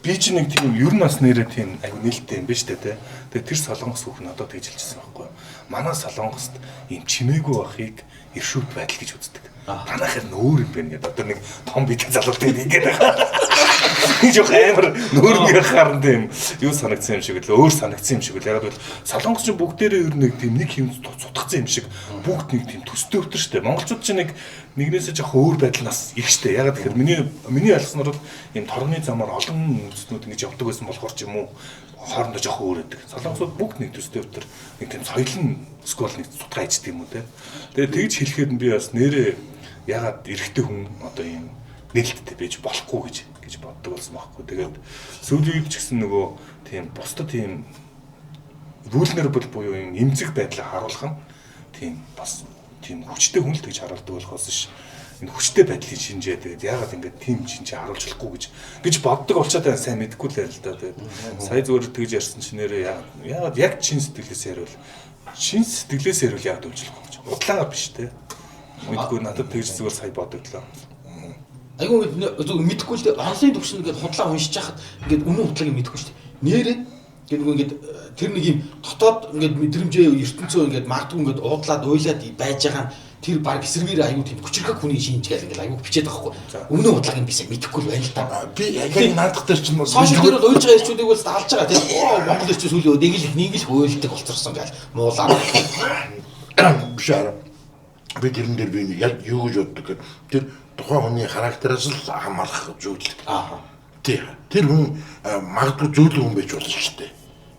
би ч нэг тийм ер нь бас нэрээ тийм аюу нээлттэй юм ба штэ тэ. Тэгээд тэр солонгос хүүхэн надад тэгж хэлжсэн байхгүй юу. Манай солонгост ийм чимээгүй байхыг иршүүд байдал гэж үздэг. Танахэр нөөр юм байна гэдэг. Одоо нэг том битэй залуутай ингээд байгаа. Нэг жоох амар нөөрний харан тийм юу санагдсан юм шиг л өөр санагдсан юм шиг л. Яг бол солонгос ч бүгдээрээ ер нь нэг тийм нэг юм цутгацсан юм шиг бүгд нэг тийм төстэй өвтөр штэ. Монголчууд ч нэгнээсээ жоох өөр байдлаас их штэ. Яг тэгэхээр миний ойлгосноор бол ийм торгоны замаар олон үндэстнүүд ингэж явдаг байсан болохоор ч юм уу хоорондоо жоох өөр байдаг. Солонгосууд бүгд нэг төстэй өвтөр нэг тийм соёлын скол нэг цутгаа ичдэг юм уу те. Тэгээд тэгж хэлэхэд би бас нэрээ ягаад эрэгтэй хүн одоо ийм нээлттэй байж болохгүй гэж боддог болсон байхгүй. Тэгээд сүүлийн үед ч гэсэн нөгөө тийм бусдад тийм vulnerable буюу юм эмзэг байдлаа харуулах нь тийм бас тийм хүчтэй хүн л гэж харуулдаг болохоос ш. Энэ хүчтэй байдлыг шинжээ тэгээд ягаад ингэж тийм шинжээ харуулж болохгүй гэж боддог болчоод байна. Сайн мэдэхгүй л байл л да. Тэгээд сая зүгээр тэгж ярьсан чинь нэрээ ягаад яг чин сэтгэлээс ярил ягаад үйлчлэхгүй гэж. Удлаагаар биш те. Мэдгүй надад тэгж зүгээр сая бодогдлоо. Айгуу мэдхгүй л дээ. Онлайн төвшин ингээд худлаа уншиж хахад ингээд үнэн утгыг мэдхгүй шүү дээ. Нэрээ гэдэг нь ингээд тэр нэг юм дотоод ингээд мэдрэмжээ ертөнцөө ингээд магадгүй ингээд уудлаад уйлаад байж байгаа нь тэр баг эсэргээр аюу тийм хүчрхэг хүний шинж гэл ингээд аюу бичээд байгаа байхгүй. Өмнө удаагийн бисаа мэдэхгүй л байна л да. Би яг наадах дээр чинь сошиал дээр бол уйлж байгаа ирчүүдийг бол алж байгаа тийм. Монгол ирчүүд сүүлийн нэг л хуйлдаг болцорсон гэл муулаа. Биш аа. Би тэрэн дээр би яг юу гэж боддог гэхээр тэр тухайн хүний характераас л хамаарах зүйл. Аа. Тэр хүн магадгүй зөөлөн хүн байж болно шүү дээ.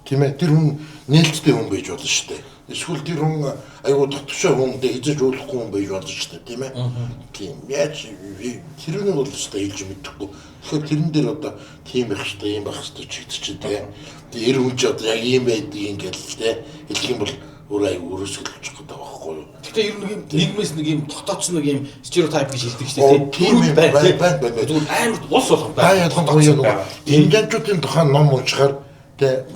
Тийм ээ. Тэр хүн нээлттэй хүн байж болно шүү дээ. Эсвэл тэр хүн аюу дотгошоо хүндээ эзэж уулахгүй хүн байж болно шүү дээ. Тийм ээ. Тийм. Яаж тэрнийг бол өстой хэлж мэдэхгүй. Тэгэхээр тэрэн дээр одоо тийм байх хэрэгтэй, юм байх хэрэгтэй ч гэдэг чинь тийм. Тэр хүн ч одоо яг ийм байдгийг ингээл тийм хэлэх юм бол өөр аюу өрөөсгөлж байгаа байхгүй юу? Гэтэ ер нь нэг нийгмээс нэг юм дотоодсон нэг юм стереотип гэж хэлдэг шүү дээ. Тийм байна. Зүгээр амар ус болгон байна. Ялангуяа инженчүүдийн тухайн ном уншихаар тэ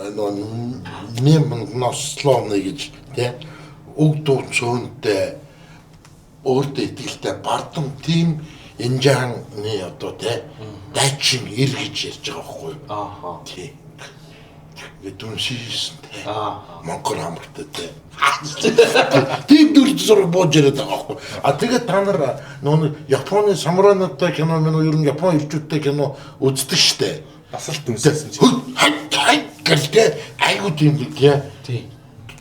нэг нослооны гэж тэ үг дуу цөөнтэй өөртөө итгэлтэй бардам тийм инжааны одоо тэ дайчин ир гэж ярьж байгаа байхгүй юу? Ааха. Тийм. Дүн шийсэн тэ. Монгол хамартай тэ. Тийм дүр зураг бууж яриад байгаа байхгүй. Тэгээд та нар нөгөө Японы самурайнуудтай кино мөн ер нь Япон ирчүүдтэй кино үздэг штэ. Бас л дүнссэн чинь. Хай гэлтэй айгуу тийм л тийм.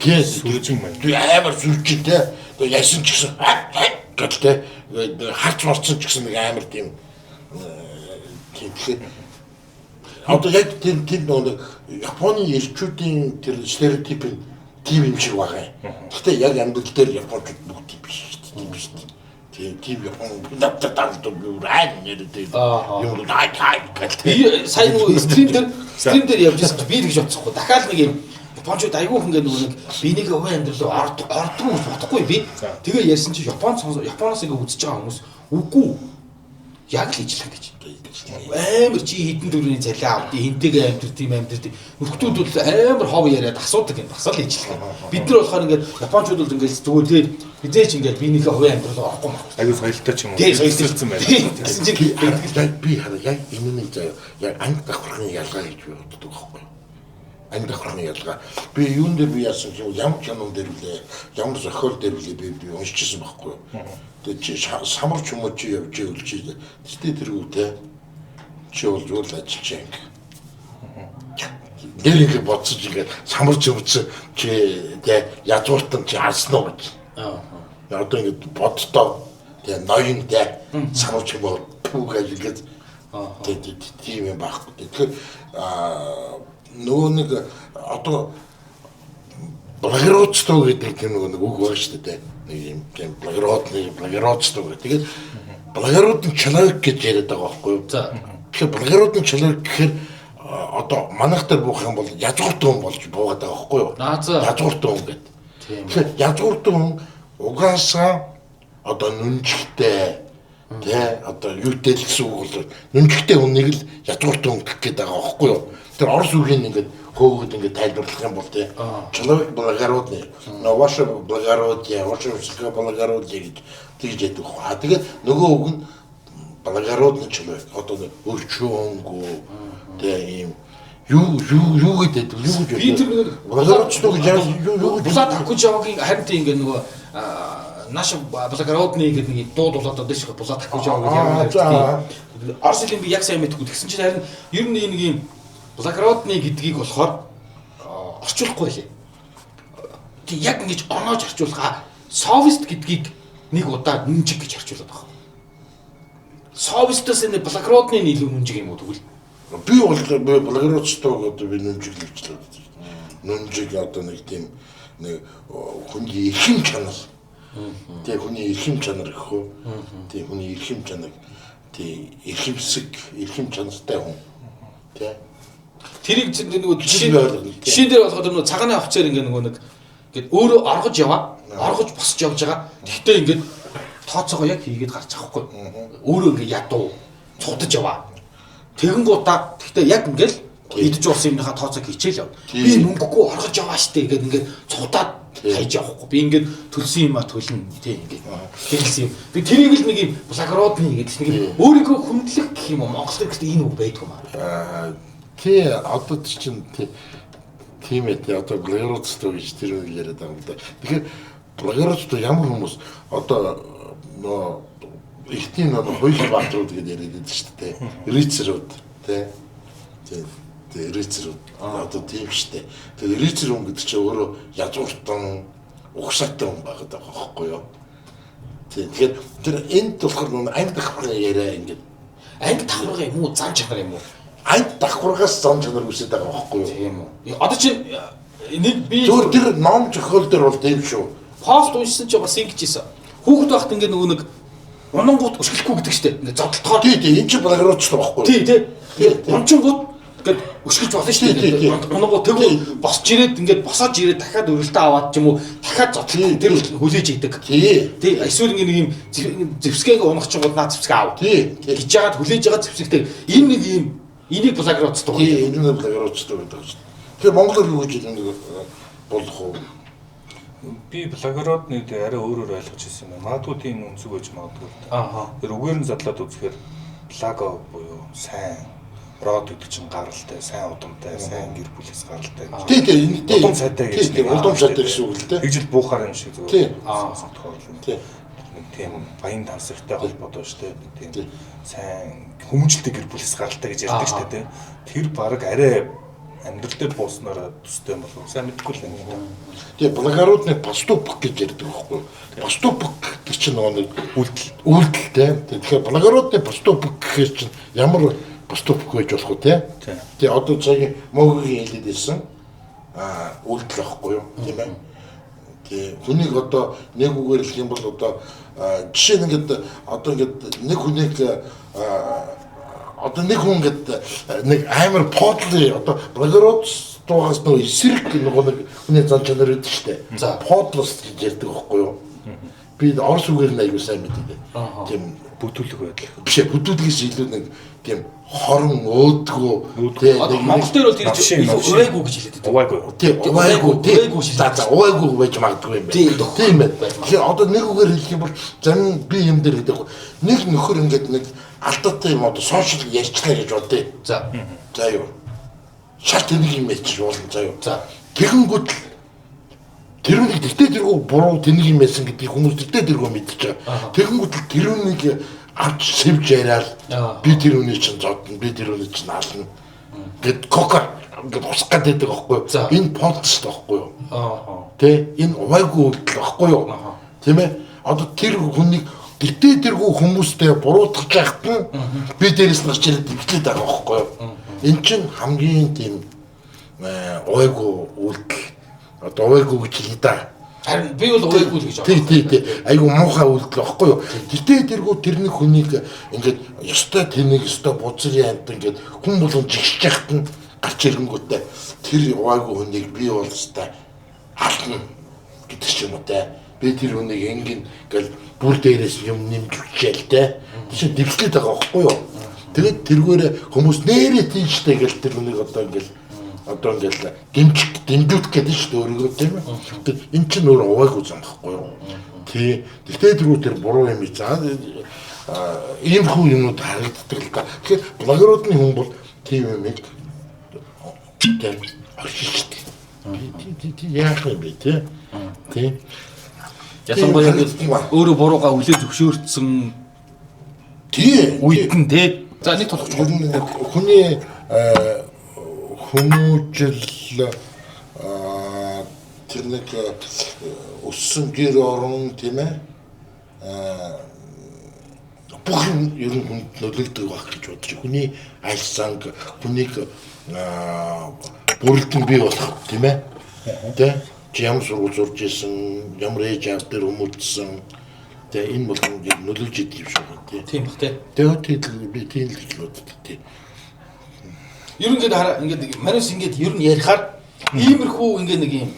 Гэс Сүржин маань. Тэг амар сүржин тэ. Тэг ясан ч гэсэн гэлтэй харц марцсан ч гэсэн нэг амар тийм тэгэхээр одоо яг тэр нөгөө Японы ирчүүдийн тэр стереотип нь тийм юм шиг байгаа юм. Гэтэ яг амьдрал дээр Японууд бүгд тийм биш шүү дээ. Тийм Япон надад юу рай нэртэй юм дай би сайн нөгөө стрим дээр явж байсан би тэгж бодсохгүй. Дахиад нэг юм Япончууд айгүйх ингээд нөгөө нэг бинийг өвөө амьдрал руу ордгоо гэж бодохгүй би. Тэгээ ярьсан чи Японоос ингээд үзэж байгаа хүмүүс үгүй яг л ижлэх гэж. Амар чи хідэн төрөний цалин авдیں۔ Хинтэйгээ амьдрт юм амьдрт. Нөхдөд бол амар хов яриад асуудаг юм. Басаал ижлэх. Бид нар болохоор ингээд Япончууд бол ингээд зүгээр тий хизээч ингээд биенийхээ хувийн амьдрал орохгүй маа. Аюу соёлтой ч юм уу. Тий соёлцсон байна. Гэсэн чинь би хараа яг энэ нэг заяа яг анги давхрын ялгаа гэж би боддог байхгүй юу? Анги давхрын ялгаа. Би юун дээр би яасан ч ямар кинон дээр үлээ, ямар зохиол дээр үлээ би уншижсэн байхгүй юу? Тэгээд чи самарч юм уу чи явж өлж дээ. Тэгтээ тэргүүтэй чи бол зүгээр л ажиллаж анги. Нэрийг бодсож ингээд самарч өвч чи тэ язгууртан чи харснаа гэж. Одоо ингээд боддоо тэ ноёнтэй самарч юм бол пүүгээ ингээд тийм юм байхгүй. Тэгэхээр нөгөө нэг одоо благородство гэдэг нэг үг байна шүү дээ. Нэг юм тийм благородство гэдэг. Тэгээд благородный человек гэж яриад байгаа байхгүй юу? За. Тэгэхээр благородный человек гэхээр одоо манайх дээр буух юм бол язгууртай хүн болж буугаад байгаа байхгүй юу? Язгууртай хүн гэдэг. Тэгэхээр язгууртай хүн угаасаа одоо нүнжигтэй тэ одоо юутэй л гэсэн үг бол нүнжигтэй хүнийг л язгууртай хүн гэх гээд байгаа байхгүй юу? Тэр орос үгийн ингээд хөөгд ингээд тайлбарлах юм бол тэ человек благородный, но ваше благородие, ваше высокоблагородие гэж яддаг. Тэгээд нөгөө үг нь благородный человек, одоо өрчөөнгөө тэ ийм юу гэдэг юу гэж би тэр благородство гэж юу гэж Булат Акужавагийн харин тийм ингээд нөгөө наш благородный гэдэг нэг дууд болоод одоо дэшгүй Булат Акужава гэж ярьдаг. Арселийн би яг сайн мэдгүй. Тэгсэн чинь харин ер нь нэг юм благородный гэдгийг болохоор орчуулахгүй лээ. Тэг яг ингэж оноож орчуулгаа совист гэдгийг нэг удаа нүнжиг гэж орчуулад байгаа. Совистаас энэ благородный нь илүү нүнжиг юм уу тэгвэл? Би бол благородство гэдэг би нүнжиг л хэлж байна. Нүнжиг одоо нэг тийм нэг хүний эрхэм чанар. Тэг хүний эрхэм чанар гэх үү? Тэг хүний эрхэм чанар. Тэг эрхэм чанартай хүн. Тэг тэрийг нөгөө жишээ дээр болохоор нөгөө цагааны офицер ингээ нөгөө нэг ингээд өөрөө оргож яваа, оргож босч явж байгаа. Тэгтээ ингээд тооцоогоо яг хийгээд гарч авахгүй. Өөрөө ингээ ядуу, цудаж яваа. Тэгэнгуудаа тэгтээ яг ингээл идэж уусан юмныхаа тооцоог хичээл яв. Би мөнгөгүй оргож яваа штэ ингээд ингээд цудаад хайж явахгүй. Би ингээд төлсөн юм а төлнө тий ингээд хэлсэн юм. Би тэрийг л нэг юм благородны гэдэг нэг юм өөрийгөө хүндлэх гэх юм уу Монголд гэхдээ энэ үг байдгүй маа. Тий одоо чинь тий Тийм ээ одоо благородство гэж тэр үг яриад байгаа юм да. Тэгэхээр благородство ямар хүмүүс одоо ихний хоёул баатрууд гэж яриад байдаг шүү дээ. Рицерүүд тий. Тэгээ рицерүүд одоо тийм шүү дээ. Тэгээ рицер хүн гэдэг чинь өөрөө язгууртан угсаатай хүн байгаад байгаа байхгүй юу? Тэгэхээр тэр энд болохоор анги давхрын яриа ингээд анги давхрын юм уу зам чанар юм уу? Анги давхрагаас зам чанар үсээд байгаа байхгүй юу? Тийм үү. Одоо чинь нэг би зөв тэр ном зохиол дээр бол тийм шүү. Пост уншсан чи бас ингэж хийсэн. Хүүхэд байхад ингээд нөгөө нэг унангууд өшгөлөхгүй гэдэг штеп. Ингээд зодтолтоор. Тий энэ чи благородство байхгүй юу? Тий. Унчингууд ингээд өшгөлж болно штеп. Унангууд тэгвэл босч ирээд ингээд босоод ирээд дахиад өрөлтөө аваад ч юм уу дахиад зодтолт тэр хүлээж идэг. Тий. Эсвэл ингээд нэг юм зэвсгээг унах чинь гол наа зэвсгээ аав. Тий. Гэж яагаад хүлээж байгаа зэвсэгтэй энэ нэг юм энийг благородство. Тий энэ нэг благородство гэдэг шүү. Тэгэхээр монголоор юу гэж ингэ болох уу? Би благородны арай өөрөөр ойлгож ирсэн юм. Магадгүй тийм үнцэг байж магадгүй. Тэр үгээр нь задлаад үзэхээр благо буюу сайн, род гэдэг чинь гаралтай, сайн удамтай, сайн гэр бүлээс гаралтай. Тий. Удам сайтай гэж. Тий удам сайтай гэсэн үг л дээ. Тэгжил буухаар юм шиг зүгээр. Тий. Тий. Тийм баян тансагтай холбоотой шүү дээ. Тийм сайн хүмүүжлтэй гэр бүлээс гаралтай гэж ярьдаг шүү дээ. Тэр баг арай амьдрал дээр бууснараа төстэй болов уу? Сайн мэдэхгүй л юм. Тэгээ благородны поступок гэж ярьдаг байхгүй юу? Поступок гэж чинь нэг үйлдэл те. Тэгэхээр благородны поступок гэхэр чинь ямар поступок байж болох вэ те? Тэгээ одоо цагийн мөгийн хэлээд ирсэн үйлдэл байхгүй юу? Тийм ээ. Тэгээ хүнийг одоо нэг үгээр хэлэх юм бол одоо жишээ нь ингээд одоо ингээд нэг хүнийг одоо нэг хүн гэдэг нэг амар подлы одоо благородствоос нөгөө эсрэг нөгөө нэг хүний зан чанар гэдэг шүү дээ. За подлост гэж ярьдаг байхгүй юу? Би орос үгээр нь аягүй сайн мэддэг. Тийм бүтүүлэг байдал. Биш ээ бүтүүлгээс илүү нэг тийм хорон өөдгөө тийм Монгол дээр бол тэр увайгүй гэж хэлээд байдаг. Тийм увайгүй за увайгүй байж магадгүй юм байна. Тийм ээ. Тэгэхээр одоо нэг үгээр хэлэх юм бол зарим би юм дээр гэдэг нэг нөхөр ингээд нэг алдаатай юм одоо сошиал ярьчлаа гэж бодъё. За юу. Шат нэг юм ярьчих болно заа юу. За тэгэнгүүт тэрүүнийг тэгтээ тэргүй буруу тэнэг юм байсан гэдгийг хүмүүс тэгтээ тэргүй мэдчихэж байгаа. Тэгэнгүүт тэрүүнийг авч сэвж яриад би тэрүүний чинь зодно, би тэрүүний чинь ална. Гэт кокор ингээд усах гэдэг байхгүй юу? Энэ подст байхгүй юу? Тэ энэ увайгүй үйлдэл байхгүй юу? Тийм ээ. Одоо тэр хүнийг гэтээ тэргүй хүмүүстэй буруутгах жахт нь би дээрээс нь гарч ирээд дэвтлээд байгаа байхгүй юу? Эн чинь хамгийн тийм увайгүй үйлдэл. Одоо увайгүй гэж хэлээ да. Харин би бол увайгүй л гэж байна. Тий. Айгу муухай үйлдэл байхгүй юу? Гэтээ тэргүй тэрний хүнийг ингээд ёстой тэнэг ёстой бузрын амт ингээд хүн болгон жигсэж яхад нь гарч ирэнгүүтээ тэр увайгүй хүнийг би бол ёстой ална гэдэг ч юм уу те. Би тэр хүнийг ингэн ингээл бүр дээрээс юм нэмжүүлчихэл те. Тийш дэвшлээд байгаа байхгүй юу? Тэгээд тэргээрээ хүмүүс нэрээ тийштэй гэл тэр хүнийг одоо ингээл дэмжүүлэх гэдэг шүү дээ өөрийгөө тийм ээ. Энд чинь өөр увайгүй зам байхгүй юу? Тий. Тэгтээ тэрүү тэр буруу юм заа. Ийм хүн юмуд харагддаг л да. Тэгэхээр благородны хүн бол тийм юм ийм тийм оршилчтэй. Тий яах юм бэ тий? Тий. Ялангуяа өөрөө буруугаа хүлээж зөвшөөрсөн тий үед нь тий. За нэг толгоч хүний хүмүүжил тэр нэг өссөн гэр орон тийм ээ бүх юм ер нь хүнд нөлөөлдөг байх гэж бодож байна. Хүний аль санг хүнийг бүрэлдэн бий болох тийм ээ. Тэ чи ямар сургууль сурж исэн, ямар ээж аав дээр хүмүүжсэн тэ энэ болгон нөлөөлж идэг юм шиг байна тийм бах тий. Тэгээд би тийм л гэж боддог тий. Ер нь ингээд манайс ингээд ер нь ярихаар иймэрхүү ингээд нэг юм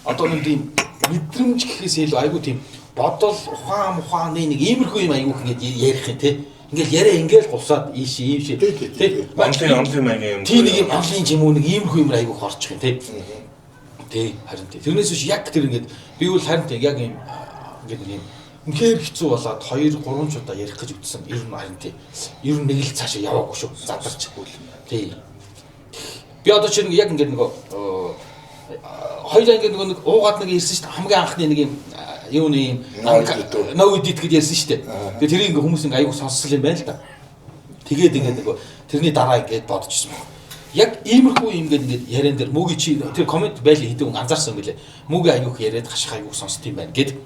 одоо нэг тийм мэдрэмж гэхээс илүү айгу тийм бодол ухааны нэг иймэрхүү юм айгу ингээд ярих юм тий. Ингээд яриа ингээд гулсаад ийш тий. Онлын маягийн юм. Тийм нэг юм онлын юм уу нэг иймэрхүү юм айгу орчих юм тий. Тий харин тий. Тэрнээс биш яг тэр ингээд би бол харин тий яг юм ингээд нэг юм үнхээр хэцүү болоод 2 3 удаа ярих гэж ütсэн. Ер нь харин тий. Ер нь нэг л цаашаа яваагүй шүү. Задарч. Тий. Би одоо чинь яг ингээд нөгөө хоёулаа ингээд нэг уугаад нэг ирсэн шүү дээ. Хамгийн анхны нэг юм юуны юм no edit гэж ярьсан шүү дээ. Тэгээ тэрийг ингээ хүмүүс ингээ аягүй сонссон юм байна л да. Тэгээд ингээд нэг тэрний дараа ингээд бодчихсон байна. Яг иймэрхүү юм ингээд яриан дээр мөгийн чи тэр комент байл хийдэг анзаарсан юм билэ. Мөгийн аягүй яриад хаших аягүй сонсд юм байна гэд.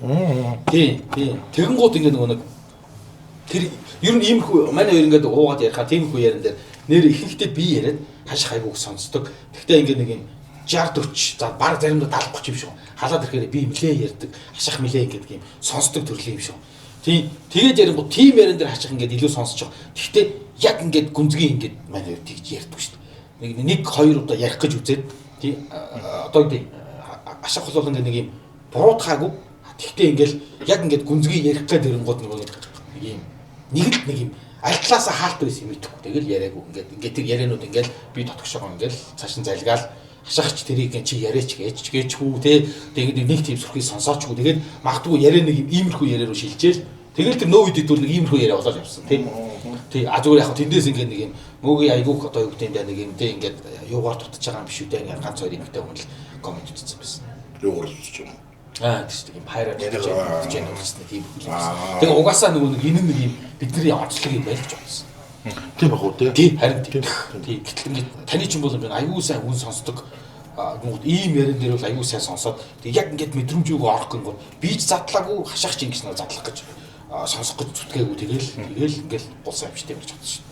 Тийм. Тэгэн гууд ингээд нэг тэр ер нь иймэрхүү манай хоёр ингээд уугаад ярихаа тиймэрхүү яриан дээр нэр ихэнхдээ би яриад хаших аягүй сонсдог. Гэхдээ ингээд нэг юм 60 40 за баг заримдаа 70 30 юм шүү. Халаад ирэхээр би нилээ ярьдаг, хаших нилээ гэдэг юм сонсдог төрлийн юм шүү. Тийм тэгээд ярингууд тим яриан дээр хаших ингээд илүү сонсож байгаа. Гэхдээ яг ингээд гүнзгий ингээд манай хоёр тэгж ярьдаг шүү. Нэг хоёр удаа ярих гэж үзээд тийм одоо гэдэг ашиг болол ингээд нэг юм буруутгаагүй. Тэгтээ ингээд яг ингээд гүнзгий ярих гэдэг ирэнгууд нэг юм нэг юм аль талаасаа хаалт байсан юм идэхгүй. Тэгэл яриаггүй ингээд тэр ярианууд ингээд би дотгошоо ингээд цааш нь залгаал хашаач тэрийг чи яриач гээчхүү те тэгээд нэг тийм сүрхий сонсоочгүй тэгээд магадгүй яриа нэг иймэрхүү яриа руу шилжээл тэгэл тэр нөө үдэд бол нэг иймэрхүү яриа болоод явсан тий зүгээр яг тэндээс ингээд нэг юм мөгийн айгуух одоо юу гэдэг юм нэг юм те ингээд юугаар тутаж байгаа юм биш үү те ингээд ганц хоёр юмтай хүн л комент хийсэн байсан юугаар тутаж юм тийм юм хайраа ярьж байгаа тийм тийм тэгээ угаасаа нэг энэ нэг юм бидний онцлог юм байлж байна. Тийм баг уу тий харин тийм гэтэл ингээд таны ч юм бол аюу сайн хүн сонсдог ийм ярен дээр бол аюу сайн сонсоод тэг яг ингээд мэдрэмжүүг орох гингод би ч задлаагүй хашаах чинь гэсэн задлах гэж сонсох гэж зүтгээгүй тэгэл ингээд гулсан юм шиг тиймэрч бодсон шин.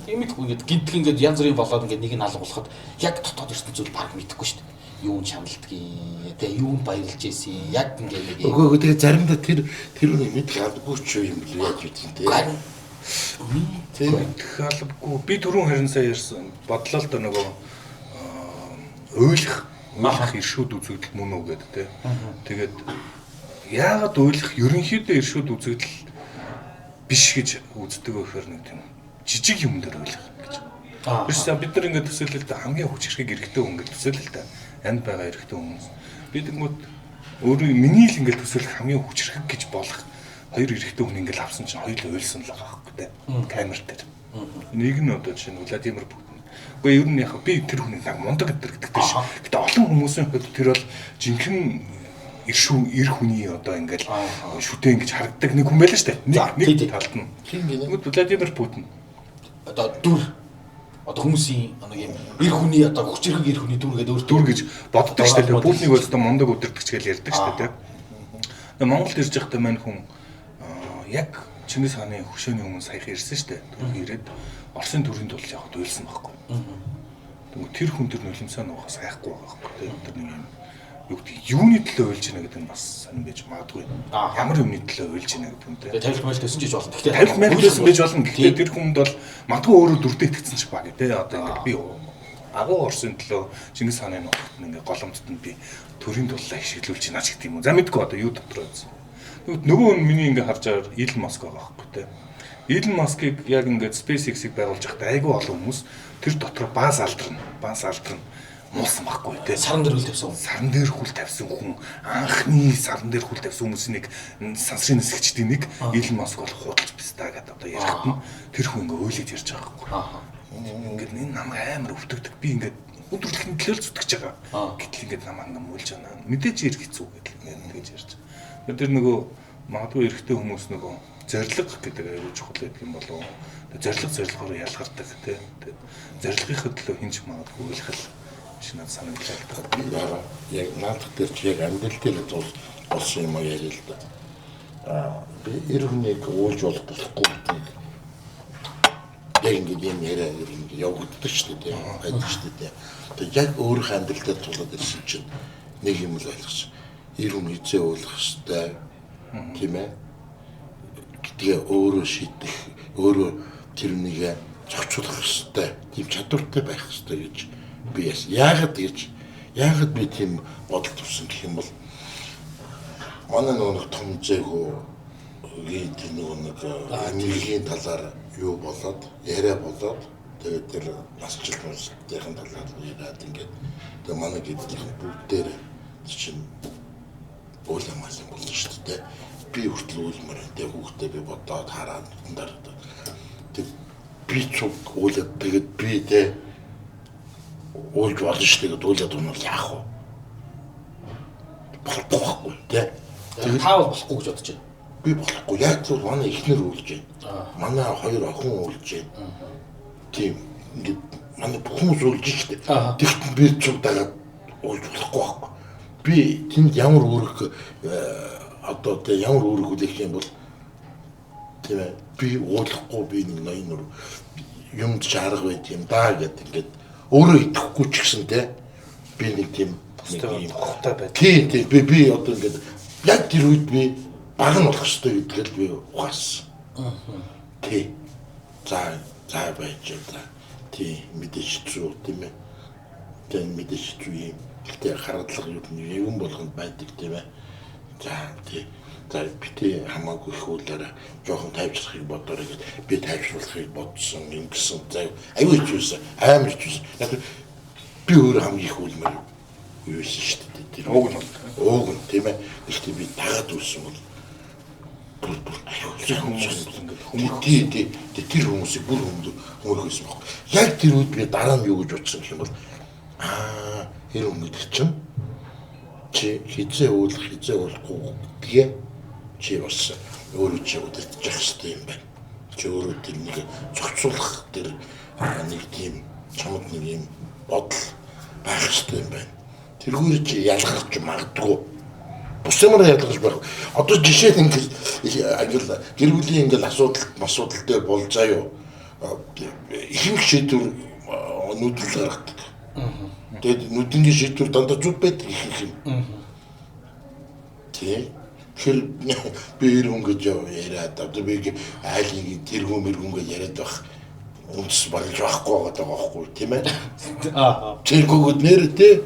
Тиймэрхүү ингээд гинтг ингээд янз бүрийн болоод ингээд нэг нь алгуулахад яг дотоод ирсэн зүйл баг мэдэхгүй шин. Юу нь шаналдгийг тэг юу нь баярлж ийсэн яг ингээд нэг үгүй тэгээ заримдаа тэр үнийг мэдэх албагүй ч юм л яаж үтэн те. Тийм албагүй би түрүүн харин сая ярьсан бодлоо л да нөгөө ойлгох иршүүд үзэгдэл мөн үү гэдэг те. Тэгээд яагаад ойлгох ерөнхийдөө иршүүд үзэгдэл биш гэж үздэг вэ гэхээр нэг тийм жижиг юм дээр ойлгох гэж. Биш бид нар ингээд төсөөлөл та хамгийн хүч хэрхийг эргэтэй хүн гэж төсөөлөл та энд байгаа эргэтэй хүмүүс. Би тэгмүүд өөрөө миний л ингээд төсөөлөх хамгийн хүч хэрхэг гэж болох хоёр эргэтэй хүн ингээд авсан чинь хоёул уйлсан л байгаа байхгүй те. Камер дээр. Нэг нь одоо жишээ нь Владимир Путин. Гэхдээ ер нь яг би тэр хүнийг яг мундаг гэдэг биш. Гэтэ олон хүмүүсийн хувьд тэр бол жинхэнэ эр хүний одоо ингээд шүтэн гэж харагддаг нэг хүн байлаа шүү дээ. Нэг талд нь. Тэгвэл Владимир Путин. Одоо дүр одоо хүмүүсийн нэг юм эр хүний одоо хүчрхэг эр хүний дүр гэдэг дүр гэж боддог шүү дээ. Путиныг бол одоо мундаг өдөртөгч гэж ярьдаг шүү дээ. Тэгээ Монголд ирж байхдаа мань хүн яг Чингис хааны хөшөөний өмнө саяхан ирсэн шүү дээ. Түрүү ирээд Оросын төрийн тул явахд уйлсан байхгүй. Тэгвэл тэр хүн тэр нулимсаа нуухаас хайхгүй байгаа байхгүй. Тэр нэг юм юу гэдэг юуны төлөө уйлж байна гэдэг нь бас сонирн байж магадгүй. Ямар юмны төлөө уйлж байна гэдэг юм те. Тэгээ тавилт мэлтэйсэн ч гэж болно. Гэхдээ тавилт мэлтэйсэн байж болно. Гэхдээ тэр хүнд бол магадгүй өөрөө дүрдээ итгэсэн ч баг те. Одоо ингээд би агуу Оросын төлөө Чингис хааны нуухт ингээд голомтод нь би төрийн туллаа хишгэлүүлж байна ч гэдэг юм уу. За мэдгүй одоо юу дотор байсан. Нөгөө нь миний ингээ харж байгаа Илон Маск байгаа байхгүй те. Илон Маскыг яг ингээд SpaceX-ийг байгуулж байхдаа айгүй олон хүмүүс тэр дотор бааз алдарна муусан байхгүй те. Саран дээр хүл тавьсан хүн анхны саран дээр хүл тавьсан хүмүүсийн нэг сансрын нисгчдийн нэг Илон Маск бол худалж бистаа гэдэг одоо ярихад нь тэр хүн ингээ ойлээд ярьж байгаа байхгүй. Ингээд энэ намайг амар өвтөгдөг би ингээд өдрөлтөнд төлөөл зүтгэж байгаа. Гэтэл ингээд намайг ингээ муулж байна. Мэдээж ирэх хэцүү гэдэг ингээд тэгж ярьж. Тэр нөгөө магадгүй эрэгтэй хүмүүс нөгөө зориг гэдэг аюул чухал гэдэг юм болов уу? Зоригоор ялгардаг тийм. Зоригынхаа төлөө хинч магадгүй үйлхэл шинэ санагдлаа. Би яг наадах дээр чи яг амьдрал дээр болсон юм яриа л да. Би эр хүнийг уйлж болохгүй гэдэг. Яг ингэ юм яриа явагддаг шүү дээ. Байдаг шүү дээ. Тэгээд яг өөрийнх амьдрал дээр тулаад ирсэн чинь нэг юм л ойлгосон. Эр хүн хизээ уулах хэрэгтэй тийм ээ. Тэгээ өөрөө шийдэх, өөрөө тэр нэгэ зохицуулах хэрэгтэй. Тийм чадвартай байх хэрэгтэй гэж би яагаад би тийм бодол төрсөн гэх юм бол манай нэг том зээгөө гэдэг нэг эмнэлгийн талаар юу болоод яриа болоод тэгээд тэр насжилтын талаар яриад ингээд тэгээд манай гэдэг бүгдээр чинь уулам болно шүү дээ. Би хүртэл уулмаар тэ хүүхдээ би бодоод хараад нар тэг би цуг уулаад тэгээд би тэ уулж болно шүү дээ. Уулаад унал яах вэ? болохгүй байхгүй тий. Та бол болохгүй гэж бодож байна. Би болохгүй. Яг зөв манай эхнэр үлж байна. Манай хоёр охин үлж байна. Тийм ингээд манай хүмүүс үлж штэ. Тэгт би цугтагаад уулж болохгүй байхгүй. Би тэнд ямар үүрэг одоо тэ ямар үүрэг үлээх юм бол тийм ээ би уулахгүй би нэг ноён юмд шаарга байт юм даа гэдэг ингээд өөрөө итгэхгүй ч гэсэн те би нэг тийм нэг хохтой байт. Тийм би одоо ингээд яг тэр үед би баг нь болох хэрэгтэй гэдгээл би ухаасан. Тий. За байж байгаа. Тий мэдээж зүг тийм ээ. Тэ мэдээж зүг юм. Гэтэ харадлага юм болгонд байдаг тийм ээ. За тий. За битээ хамаагүй их уулаараа жоохон тайвшрахыг бодоорой гэд би тайвшруулахыг бодсон юм гэсэн. За аюул ч байсан. Амар ч байсан. Яг би өөр хамгийн их үлмэр юу байсан шүү дээ. Тэр ууг нь тийм ээ. Гэхдээ би дагаад үлсэн бол бүр тэр хүмүүсийг бүр хүмүүрхсэн баг. Яг тэр үед би дараа нь юу гэж бодсон юм бол тэр хүмүүс чинь чи хизээ уулахгүй гэдгээ чи бас өөрөө чи удирдах хэрэгтэй юм байна. Чи өөрөө тэр нэг зохицуулах тэр нэг тийм чамд нэг юм бодол байх хэрэгтэй юм байна. Тэрхүүр чи ялгарч магадгүй. Бус юмар ялгарч байх. Одоо жишээ нь ингээл гэр бүлийн ингээл асуудал дээр болж заяо. Ихэнх шийдвэр нүүдэл гаргадаг. Тэгээд нүдний шийдвэр дандаа зүг байдаг ихэнх юм. Тий. Тэр би ирүүн гэж яриад одоо би айлын тэргүүн мэргүүнгээ яриад байх үндэс болж байхгүй байгаа байхгүй тийм ээ. Тэргүүгд нэр тий.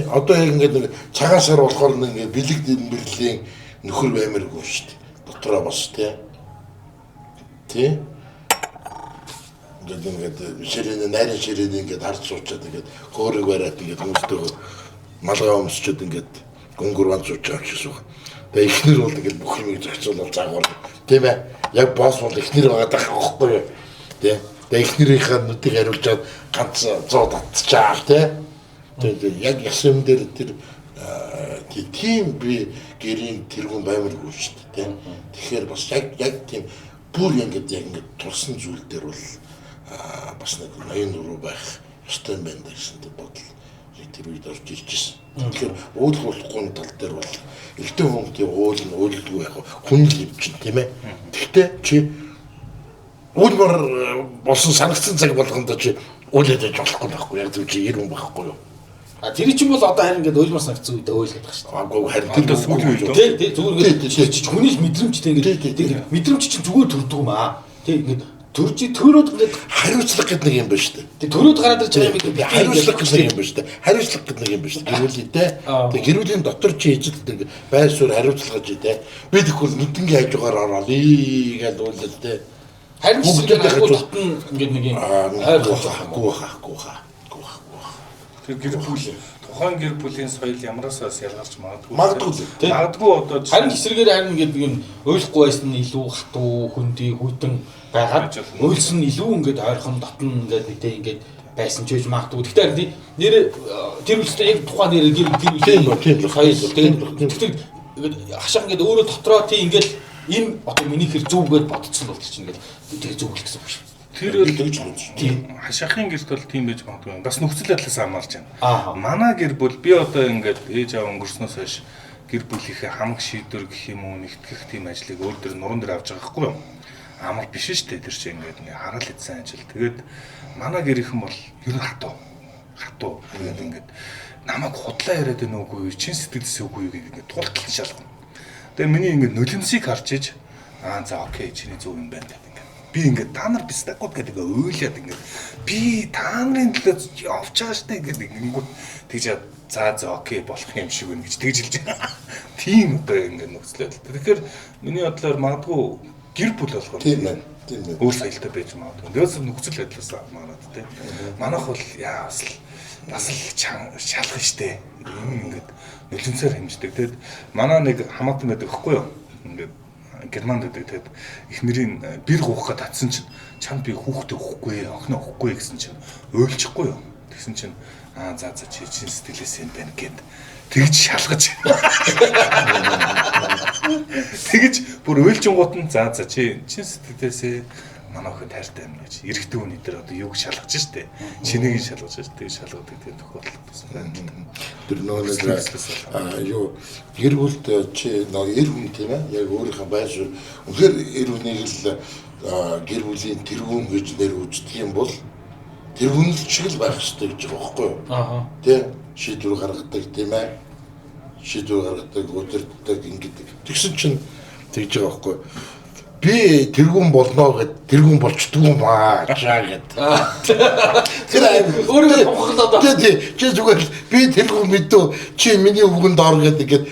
Одоо яг ингээд цагаасаар болохоор нэг бэлэг дэвмэрлийн нөхөр баймаргүй шүү дээ. Дотроо бас тий. Ингээд ширээний найрын ширээний ингээд харж суучаад ингээд хөөрөг бариад ингээд хүмүүстэй малгай өмсчихэд ингээд гүнгөр ван сууч авчихсан. Тэгээ ихнэр бол ингээд бүх юмыг зохицуулаад заагвар тийм ээ. Яг босс бол ихнэр байгаа байхгүй юу? Тий. Тэгээ ихнэрийнхээ нүдийг хариулжаад ганц 100 татчихаа тий. Тэгээ яг ясэм дээр тэр тийм би гэрийн тэргүүн баймаргүй шүү дээ. Тэгэхээр бас яг тийм бүр ингээд тулсан зүйл дээр бол бас нэг ноён руу байх ёстой юм байна гэсэн бодол тэр үед орж ирчихсэн. Тэгэхээр уулахгүй тал дээр бол элдэн хүмүүсийн уулгүй яг хүн л юм чинь тийм ээ. Гэхдээ чи уулмар болсон санагцсан цаг болгонд чи уулээд байж болохгүй байхгүй яг зөв чи ирүүн байхгүй юу? Тэр чинь бол одоо харин ингээд уйлмар санагцсан үедээ уйлгаад байгаа шүү дээ. Агуу харин тэр сүүлийн үед тий зүгээр хүний л мэдрэмжтэй ингээд мэдрэмж чинь зүгээр төрдөг юм аа. Тий ингээд төрөөд ингээд хариуцлага гэдэг нэг юм байна шүү дээ. Тэг төрөөд гараад ирж байгаа юм би хариуцлага гэдэг юм байна шүү дээ. Хариуцлага гэдэг нэг юм байна шүү дээ. Гэрүүлээ. Тэг гэрүүлийн дотор чи эзэлдэг байр суурь хариуцлага гэж дээ. Би тэгвэл нүднгийн хажуугаар ороод гээд уулаа дээ. Харин ч тэгээд дотн ингээд нэг юм хайхгүй. Тэр гэр бүл тухайн гэр бүлийн соёл ямараасаас ялгарч магадгүй. Магадгүй одоо харин эсрэгээр харин ингээд юм ойлгохгүй байсан нь илүү хатуу хүндий хүйтэн байгаад үйлсэн илүү ингээд ойрхон дотн ингээд мэдээ ингээд байсан ч гэж магадгүй. Гэхдээ нэр тэр үстэй яг тухайн нэр гэр бүлийн соёл тэгээд хашаа ингээд өөрөө дотроо тийм ингээд энэ одоо миний хэр зүг гэж бодцсон бол чинь ингээд тэр зүг л гэсэн үг шүү. Тэр хашаахын гэрт бол тийм байж магадгүй. Бас нөхцөл байдлаас хамаарч байна. Манай гэр бүл би одоо ингээд ээж аав өнгөрснөөс хойш гэр бүлийнхээ хамаг шийдвэр гэх юм уу нэгтгэх тийм ажлыг өөр дөр нуруунд дээр авч байгаа байхгүй юу? Амар биш шүү дээ тэр чинь ингээд хараал идсэн ажил. Тэгээд манай гэрийнхэн бол ер нь хатуу. Тэгээд ингээд намайг худлаа яриад байна уугүй чин сэтгэлээс үгүй гэдэг ингээд тултал шалгана. Тэгээд миний ингээд нулимсыг харж иж за окей чиний зөв юм байна гэдэг. Би ингээд та нар бистакууд гэдэг ойлаад ингээд би та нарын төлөө явж байгаа штэ гэдэг ингээд тэгж за окей болох юм шиг байна гэж тэгж хэлж байгаа. Тийм одоо ингээд нөхцөл байдал. Тэгэхээр миний бодлоор магадгүй гэр бүл болохоор тийм байна. Өөр соёлтой байж магадгүй. Дөөс нөхцөл байдлаас магадгүй тийм. Манайх бол бас л шалах штэ. Ингээд нөлөөсөөр хэмждэг. Тэгэд манай нэг хамаатан байдаг ихгүй юу? Ингээд Германд гэдэг тэгэд их нэрийн бэр гоохохад татсан чинь чанд би хүүхдээ өгөхгүй охиноо өгөхгүй гэсэн чинь ойлчихгүй юу. Тэгсэн чинь За чи чин сэтгэлээс юм байна гэд тэгж шалгаж. Тэгж бүр уйлжингууд нь за чи чин сэтгэлээсээ манай охид хайртай юм гэж эрэгтэй хүний дээр одоо юуг шалгаж штэ. Чинийг шалгаж штэ. Тэг шалгадаг тийм тохиолдол бас байна. Тэр нөгөө юу гэр бүлд чи нөгөө эр хүн тийм ээ яг өөрийнхөө байр суурь үнэхээр эр хүнийг л гэр бүлийн тэргүүн гэж нэр үздэг юм бол тэргүүн шиг л байх хэрэгтэй гэж байгаа байхгүй юу? Тэ шийдвэр гаргадаг тийм ээ. Шийдвэр гаргадаг, өдөртдөг ингэдэг. Тэгсэн чинь тэгж байгаа байхгүй юу? Би тэргүүн болно гэд тэргүүн болчдөг юм аа гэд. Тэр өөрөө томхолоод байна. Чи зүгээр би тэргүүн мэдв чи миний үгэнд ор гэдэг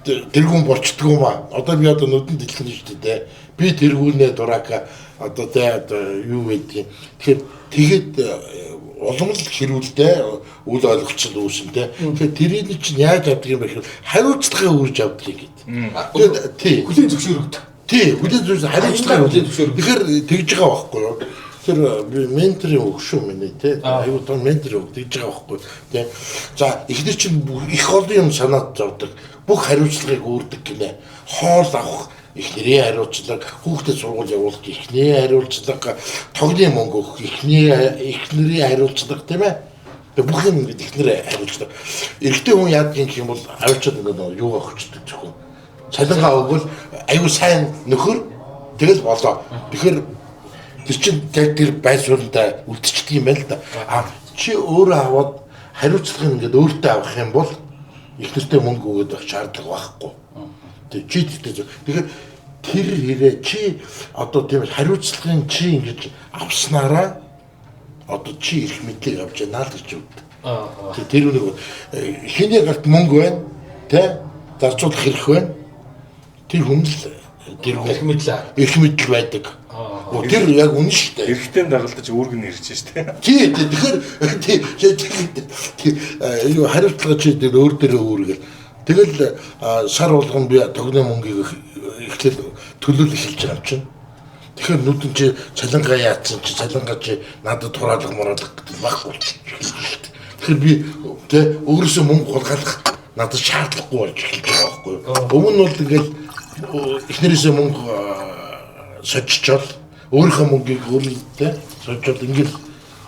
тэргүүн болчдөг юм аа. Одоо би одоо нүдэн дэлгэн шүү дээ. Би тэргүүнээ дурака одоо юу гэдэг. Тэгээд улам л хэрүүлдэ үл ойлголцол үүсэнтэй. Тэгэхээр тэрийг чинь яаж авдаг юм бэ гэхээр хариуцлагын үрж авдаг гэдэг. Тий. Хүлийн зөвшөөрөгдөв. Тий, хүлээж зөвшөөрсөн хариуцлага зөвшөөрсөн. Тэгэхээр тэгж байгаа байхгүй юу? Тэр би менторын өгшөө миний тий. Аюу тоо менторын үг тэгж байгаа байхгүй тий. За эхнэр чинь их олон юм санаад зовдөг. Бүх хариуцлагыг үүрдэг гинэ. Хоол авах эхнэрийн хариуцлага, хүүхдэд сургууль явуулах эхнэрийн хариуцлага, тогны мөнгө өгөх эхнэрийн хариуцлага тийм ээ. Бүх юм ингэ эхнэрийн хариуцлага. Эрэгтэй хүн яадаг юм бол авчиад ингэ юу авахчдаг зөвхөн. Цалингаа өгвөл аюу сайн нөхөр тэгэл болоо. Тэгэхээр тэр чинь тэр байр сууриндаа үлдчихдэг юм байна л да. Чи өөрөө аваад хариуцлага ингээд өөртөө авах юм бол их нэртэй мөнгө өгөөд байх шаардлага байхгүй. Тэгэхээр тэр хэрэг чи одоо тийм хариуцлагын чи ингэж авснараа одоо чи их мэдлэг авч яана л гэж үү. Тэр үнэг хиний гарт мөнгө байна тэ зарцуулах хэрэг байна. Тэр хүн л тэр их мэдл байдаг. Тэр яг үнэн шүү дээ. Эрэгтэй дагалдаж үүрэг нь ирж штэ. Тий, тэгэхээр юу хариуцлага чи тэр өөр дөрөө үүргэл. Тэгэл сар болгон би тогны мөнгийг эхлээд төлөөлөх хэлж байгаа юм чинь. Тэгэхээр нүдэн чи цалингаа яатсан чи цалингаа чи надад хураалга мураалга гэдэг байхгүй болчихсон шүү дээ. Тэгэхээр би тэ өөрөөсөө мөнгө хулгайлах надад шаардлагагүй болж эхэлж байгаа байхгүй юу. Өмнө нь бол ингээл эхнэрээсээ мөнгө соччол өөрийнхөө мөнгийг өөртөө соччол ингээл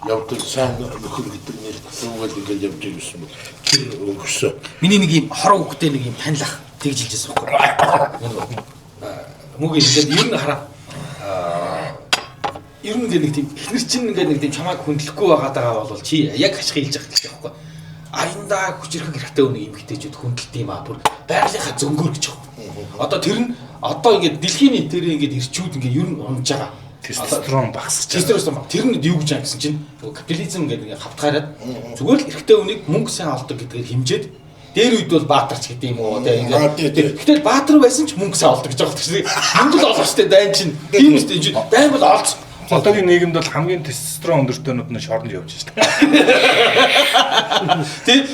явдаг сайн нөхөр гэдэг нэр тасуугаад ингээл явж байсан бол тэр өгсөн. Миний нэг юм хороо хөхтэй нэг юм танилах тэгж хэлжсэн байхгүй. Мөг ингээд ер нь хараа. Ер нь нэг тийм эхнэр чинь ингээд нэг тийм чамайг хөндлөхгүй байгаа бол чи яг хашиг хэлж байгаа гэж байхгүй. Аяндаа хүчрэх хэрэгтэй үнэ юм хтэйчүүд хөндлөлт юм аа бүр байгалийнхаа зөнгөөр гэж байна. Одоо тэр нь одоо ингээд дэлхийн нийтээр ингээд ирчүүд ингээд ер нь унж байгаа. Тестостерон багасч. Тестостерон баг. Тэр нь юу гэж байгаа гэсэн чинь капитализм гэдэг ингээд хавтгаараад зүгээр л эрэгтэй хүнийг мөнгө сайн олдог гэдгээр хэмжээд дээр үед бол баатарч гэдэг юм уу те ингээд. Гэтэл баатар байсан ч мөнгө сайн олдог гэж байгаа хэрэг. Мөнгө л олох штэ дайн чинь. Тийм үстэй чинь дайн бол олц. Одоогийн нийгэмд бол хамгийн тестостерон өндөртөөнүүд нь шоронд явж штэ.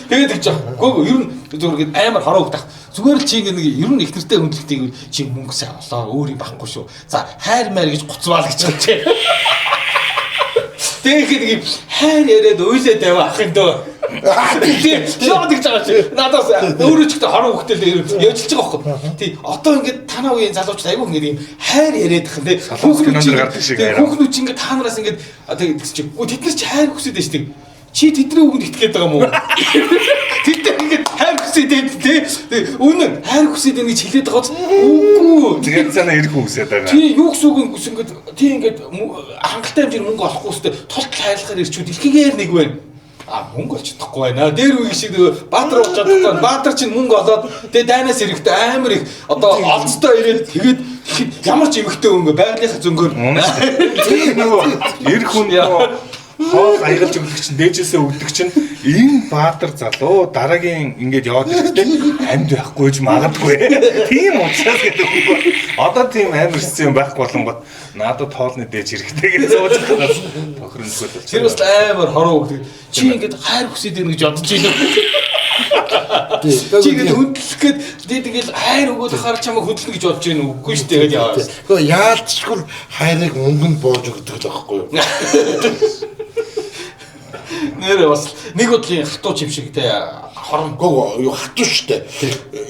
Тэгээд гэж байгаа. Гөө ер нь зүгээр амар хороо өгдөх. Зүгээр л чи нэг ер нь их нэртэй хөндлөлтийг чи мөнгө сайн олоо өөрийг байхгүй шүү. За хайр маяр гэж гуцвал гэж байгаа чи. Тэгээд нэг хайр яриад уйлаад яваа ах юм дөө. Тийм шууд гэж байгаа чи. Надаас өөрөө ч ихтэй хороо өгтөл явжилж байгаа байхгүй. Тий одоо ингээд танаа үеийн залуучууд айгүй ингээд юм хайр яриад их тий. Хүүхнүүд чи ингээд та нараас ингээд тэгээд чи тэд нар чи хайр хүсэж дээ штеп. Чи тэдний үгэнд итгээд байгаа юм уу? Тэд ингээд хайр хүсээд дээ тий. Үнэн хайр хүсээд ингэж хэлээд байгаа ч үгүй. Тэгээд цаана ирэх үсээд байгаа. Тий юу гэсэн үг ингээд тий ингээд хангалттай хэмжээр мөнгө олохгүй өстэй тултал хайрлахаар ирчүүд дэлхийгээр нэг байна. Мөнгө олж чадахгүй байна. Дээр үе шиг баатар болж чадахгүй. Баатар чинь мөнгө олоод тэгээ дайнаас ирэхдээ амар их одоо олцтой ирээд тэгээд ямар ч эмхтэй өнгө байгалийнхаа зөнгөөр нөгөө эр хүн хоол аягалж өгөх чинь дээжээсээ өгдөг чинь энэ баатар залуу дараагийн ингээд яваад ирэхдээ амьд байхгүй ч магадгүй. Тийм учраас гэдэг үг. Одоо тийм амар хэцүү юм байхгүй болонгот надад хоолны дээж хэрэгтэй гэж сууж байгаа. Тохиромжгүй бол. Тэр бас амар хороо өгдөг. Чи ингээд хайр хүсээд ирнэ гэж бодож байна. Чи ингээд хөндлөх гээд тэгээд хайр өгөөд хаар чамайг хөндлөнө гэж бодож байна үгүй шүү дээ яваа. Гэхдээ яалтчгүй хайрыг мөнгөнд боож өгдөг л байхгүй юу? Нэрээ бас нэг бодлын хатуу чим шиг те хорон Гоо юу хатуу штэ.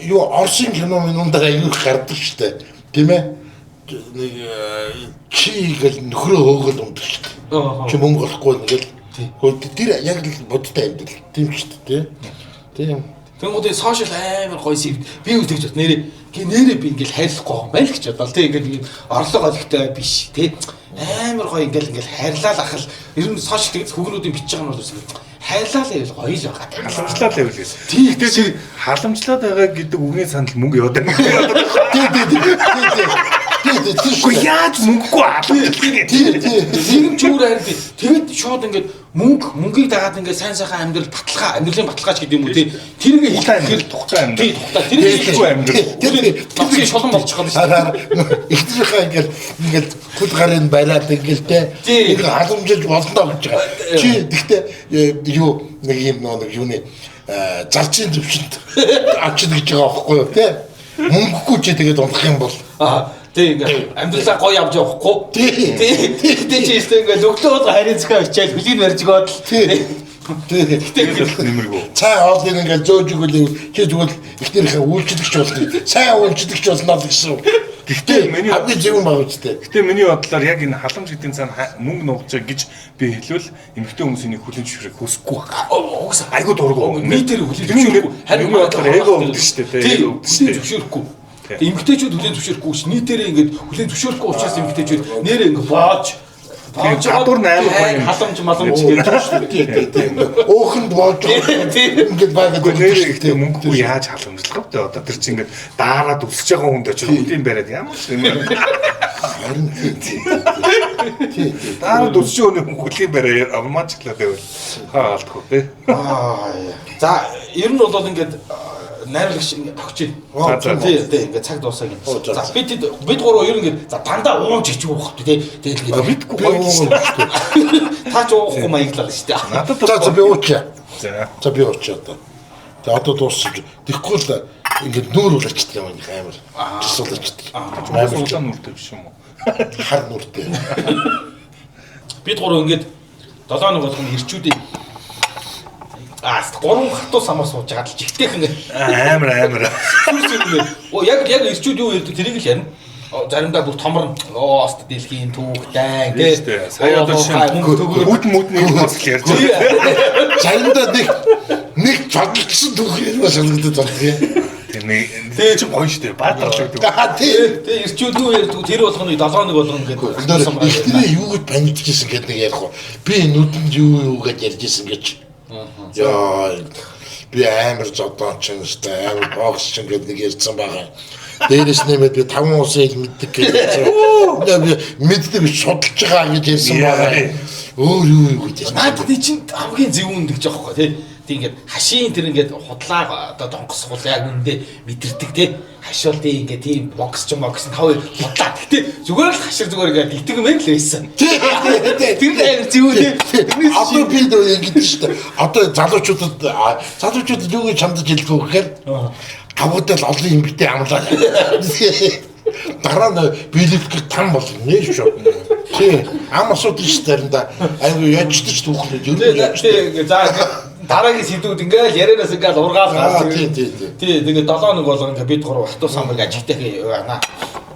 Юу Оросын кино минундаа аюу гардаг штэ. Тийм ээ? Нэг чи гэл нөхрөө хөөгөл ундаг штэ. Чи мөнгө олохгүй нэгэл. Хөөд тэр яг л бодтой амьдрал. Тийм штэ тийм. Тэнгуудын сошиал амар гоё сэв би үтгэж бат нэрээ би ингээл хайрлахгүй юм байл гэж бодлоо тий ингээл орлого олигтой биш тий амар гоё ингээл хайрлал ахал ер нь сошиал тэгс хүүхнүүдийн бичиж байгаа нь бол хайрлал байвал гоё л байгаа. Халамжлаад байвал гэсэн. Тэгтээ чи халамжлаад байгаа гэдэг үгийн санал мөнгө яваад байна. Гэхдээ яаж мөнгөгүй халамжлах тийм ч өөр харин тэгээд шууд ингээд мөнгийг дагаад ингээд сайн сайхан амьдрал амьдралын баталгаач гэдэг юм уу тий тэрийг хэлэхээр тухтай амьдрал. Тий тухтай тэрийг хэлэхгүй амьдрал. Тэр шулан болчих гол шүү дээ. Ихтэйхээ ингээл хөл гарын бариад ингээл те халамжилж болно гэж байгаа. Чи гэхдээ юу нэг юм нэг юуны зарчийн төвшөнд авчид гэж байгаа байхгүй юу те мөнгөгүй чи тэгээд унах юм бол тий ингээд амьдралаа гоё авч явахгүй. Тий чи ингээд өглөө харин зөхөө очиад хүлийг барьж гоод л тий. Нэмэргүй. Цай хоолыг ингээд зөөж өгвөл чи зүгээр ихнэрийнхээ үйлчлэгч болно. Сайн үйлчлэгч болно гэсэн. Гэхдээ миний хамгийн зөв юм байна үстэй. Гэхдээ миний бодлоор яг энэ халамж гэдгийн цаана мөнгө нуугч гэж би хэлвэл эмэгтэй хүмүүсийн хүлэн зөвшөөрөх хүсэхгүй байна. Айгуу дургу. Нийтээр хүлэн зөвшөөрөхгүй. Харин миний бодлоор эго өгдөг шүү дээ. Тий хүлэн зөвшөөрөхгүй. Эмэгтэйчүүд хүлэн зөвшөөрөхгүй ш. Нийтээр ингээд хүлэн зөвшөөрөхгүй учраас эмэгтэйчүүд нэрээ ингээд боож гадуур 8 гоё халамж маламж гэж шүү дээ. Өөхөнд боож ингээд байгаад нэрээ мөнгөгүй яаж халамжлах вэ? Одоо тэр чинь ингээд daarаад өсөж байгаа хүнд очиж хөлийн бариад ямар ч юм. харин тий. Daarаад өсөж байгаа хөлийн бариад авмаачлаа байвал хаалтгүй тий. За ер нь бол ингээд найруулагч тогч. Тий ингээд цаг дуусаа гин. За бид гурав ер нь ингээд за дандаа ууж ичүү бохт тий. Тэгэл ингээд Бидгүй гоё шүү дээ. таач уухгүй маяглал шүү дээ. Надад за би уучаа. За би уучаа одоо. За одоо дуусчих. Тэгэхгүй л ингээд нүүр улаачдаг юм амар. Жис улаачдаг. амар улаан нүртэй биш юм уу? Хар нүртэй. Бид гурав ингээд 7 хоног болгоно ирчүүдээ гурван хатуу самар сууж байгаа л жигтэйхэн Амар. Оо яг ирчүүд юу ярьдаг тэрийг л ярина. Заримдаа бүр томор ост дэлхийн түүхтэй тий. Сая одоо хүүтэн бас л ярьж байгаа. Заримдаа нэг жадлсан түүх ярина санагдаад байна. Тэгээ чи гоё шүү дээ. Баатарлаг гэдэг. Тий ирчүүд юу ярьдаг тэр болгоны 7 хоног болгоно гэдэг. Ихтэй юу гэж паниктжсэн гэдэг нэг ярих уу. Би нүдэнд юу гэж ярьжсэн гэж. Яа би амар зодооч юмстай амар боксч гэдэг нэг ярьсан байгаа. Дээрээс нэмээд би 5 усын ил мэддэг гэж. Би мэддэг судалж байгаа гэж ярьсан байгаа. Өөр юу гэж ярьсан. Наад тий чинь хамгийн зөв үнэ гэж байгаа байхгүй тий ингээд хашийн тэр ингээд худлаа одоо донгосхул яг үндэ мэдэрдэг тий хашуул тий ингээд тийм бокс ч мокс тав худлаа гэхдээ зүгээр л хашир зүгээр ингээд итэг юм л байсан тий тэр амар зөв тий одоо би ингэдэж шүү дээ одоо залуучуудад юу гэж чамдаж хэлэх вэ гэхээр тавуудал олон юм битээ амлаа дараа нь билетгэр там болно нэ шүү тий ам асуудал шүү дээ айгу ячдаж түүхлээ юу тий за дараагийн сэдвүүд ингээл ярианаас ингээл ургаал гал тий тэгээд 7 хоног болгоо ингээд бид гурав хатуу самбарг ажигтай байна.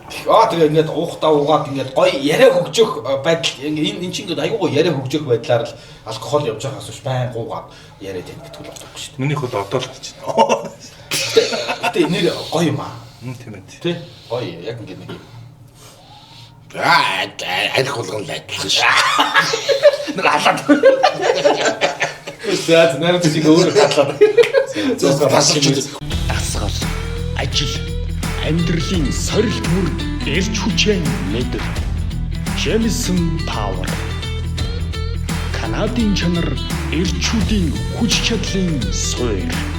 Тэгээ ингээд уухтаа угаад ингээд гоё яриа хөгжих байдал энэ чинь ингээд аюу гоё яриа хөгжих байдлаар л алкогол явж байгаас биш байн гуугаад яриад тань гэдэг бол болохгүй шүү дээ. Минийх бол одоо л болж байна. Гэтэ нэр гоё юм аа. Тийм ээ. Тэ гоё яг ингээд нэг юм. арх болгон л адилхан шүү. Нэг алаад. За нарийн шиг өөр хатлаад. Дасгал, ажил, амьдралын сорилт бүр элч хүчээр мэдэр. Jameson Power. Канадын чанар элчүүдийн хүч чадлын суурь.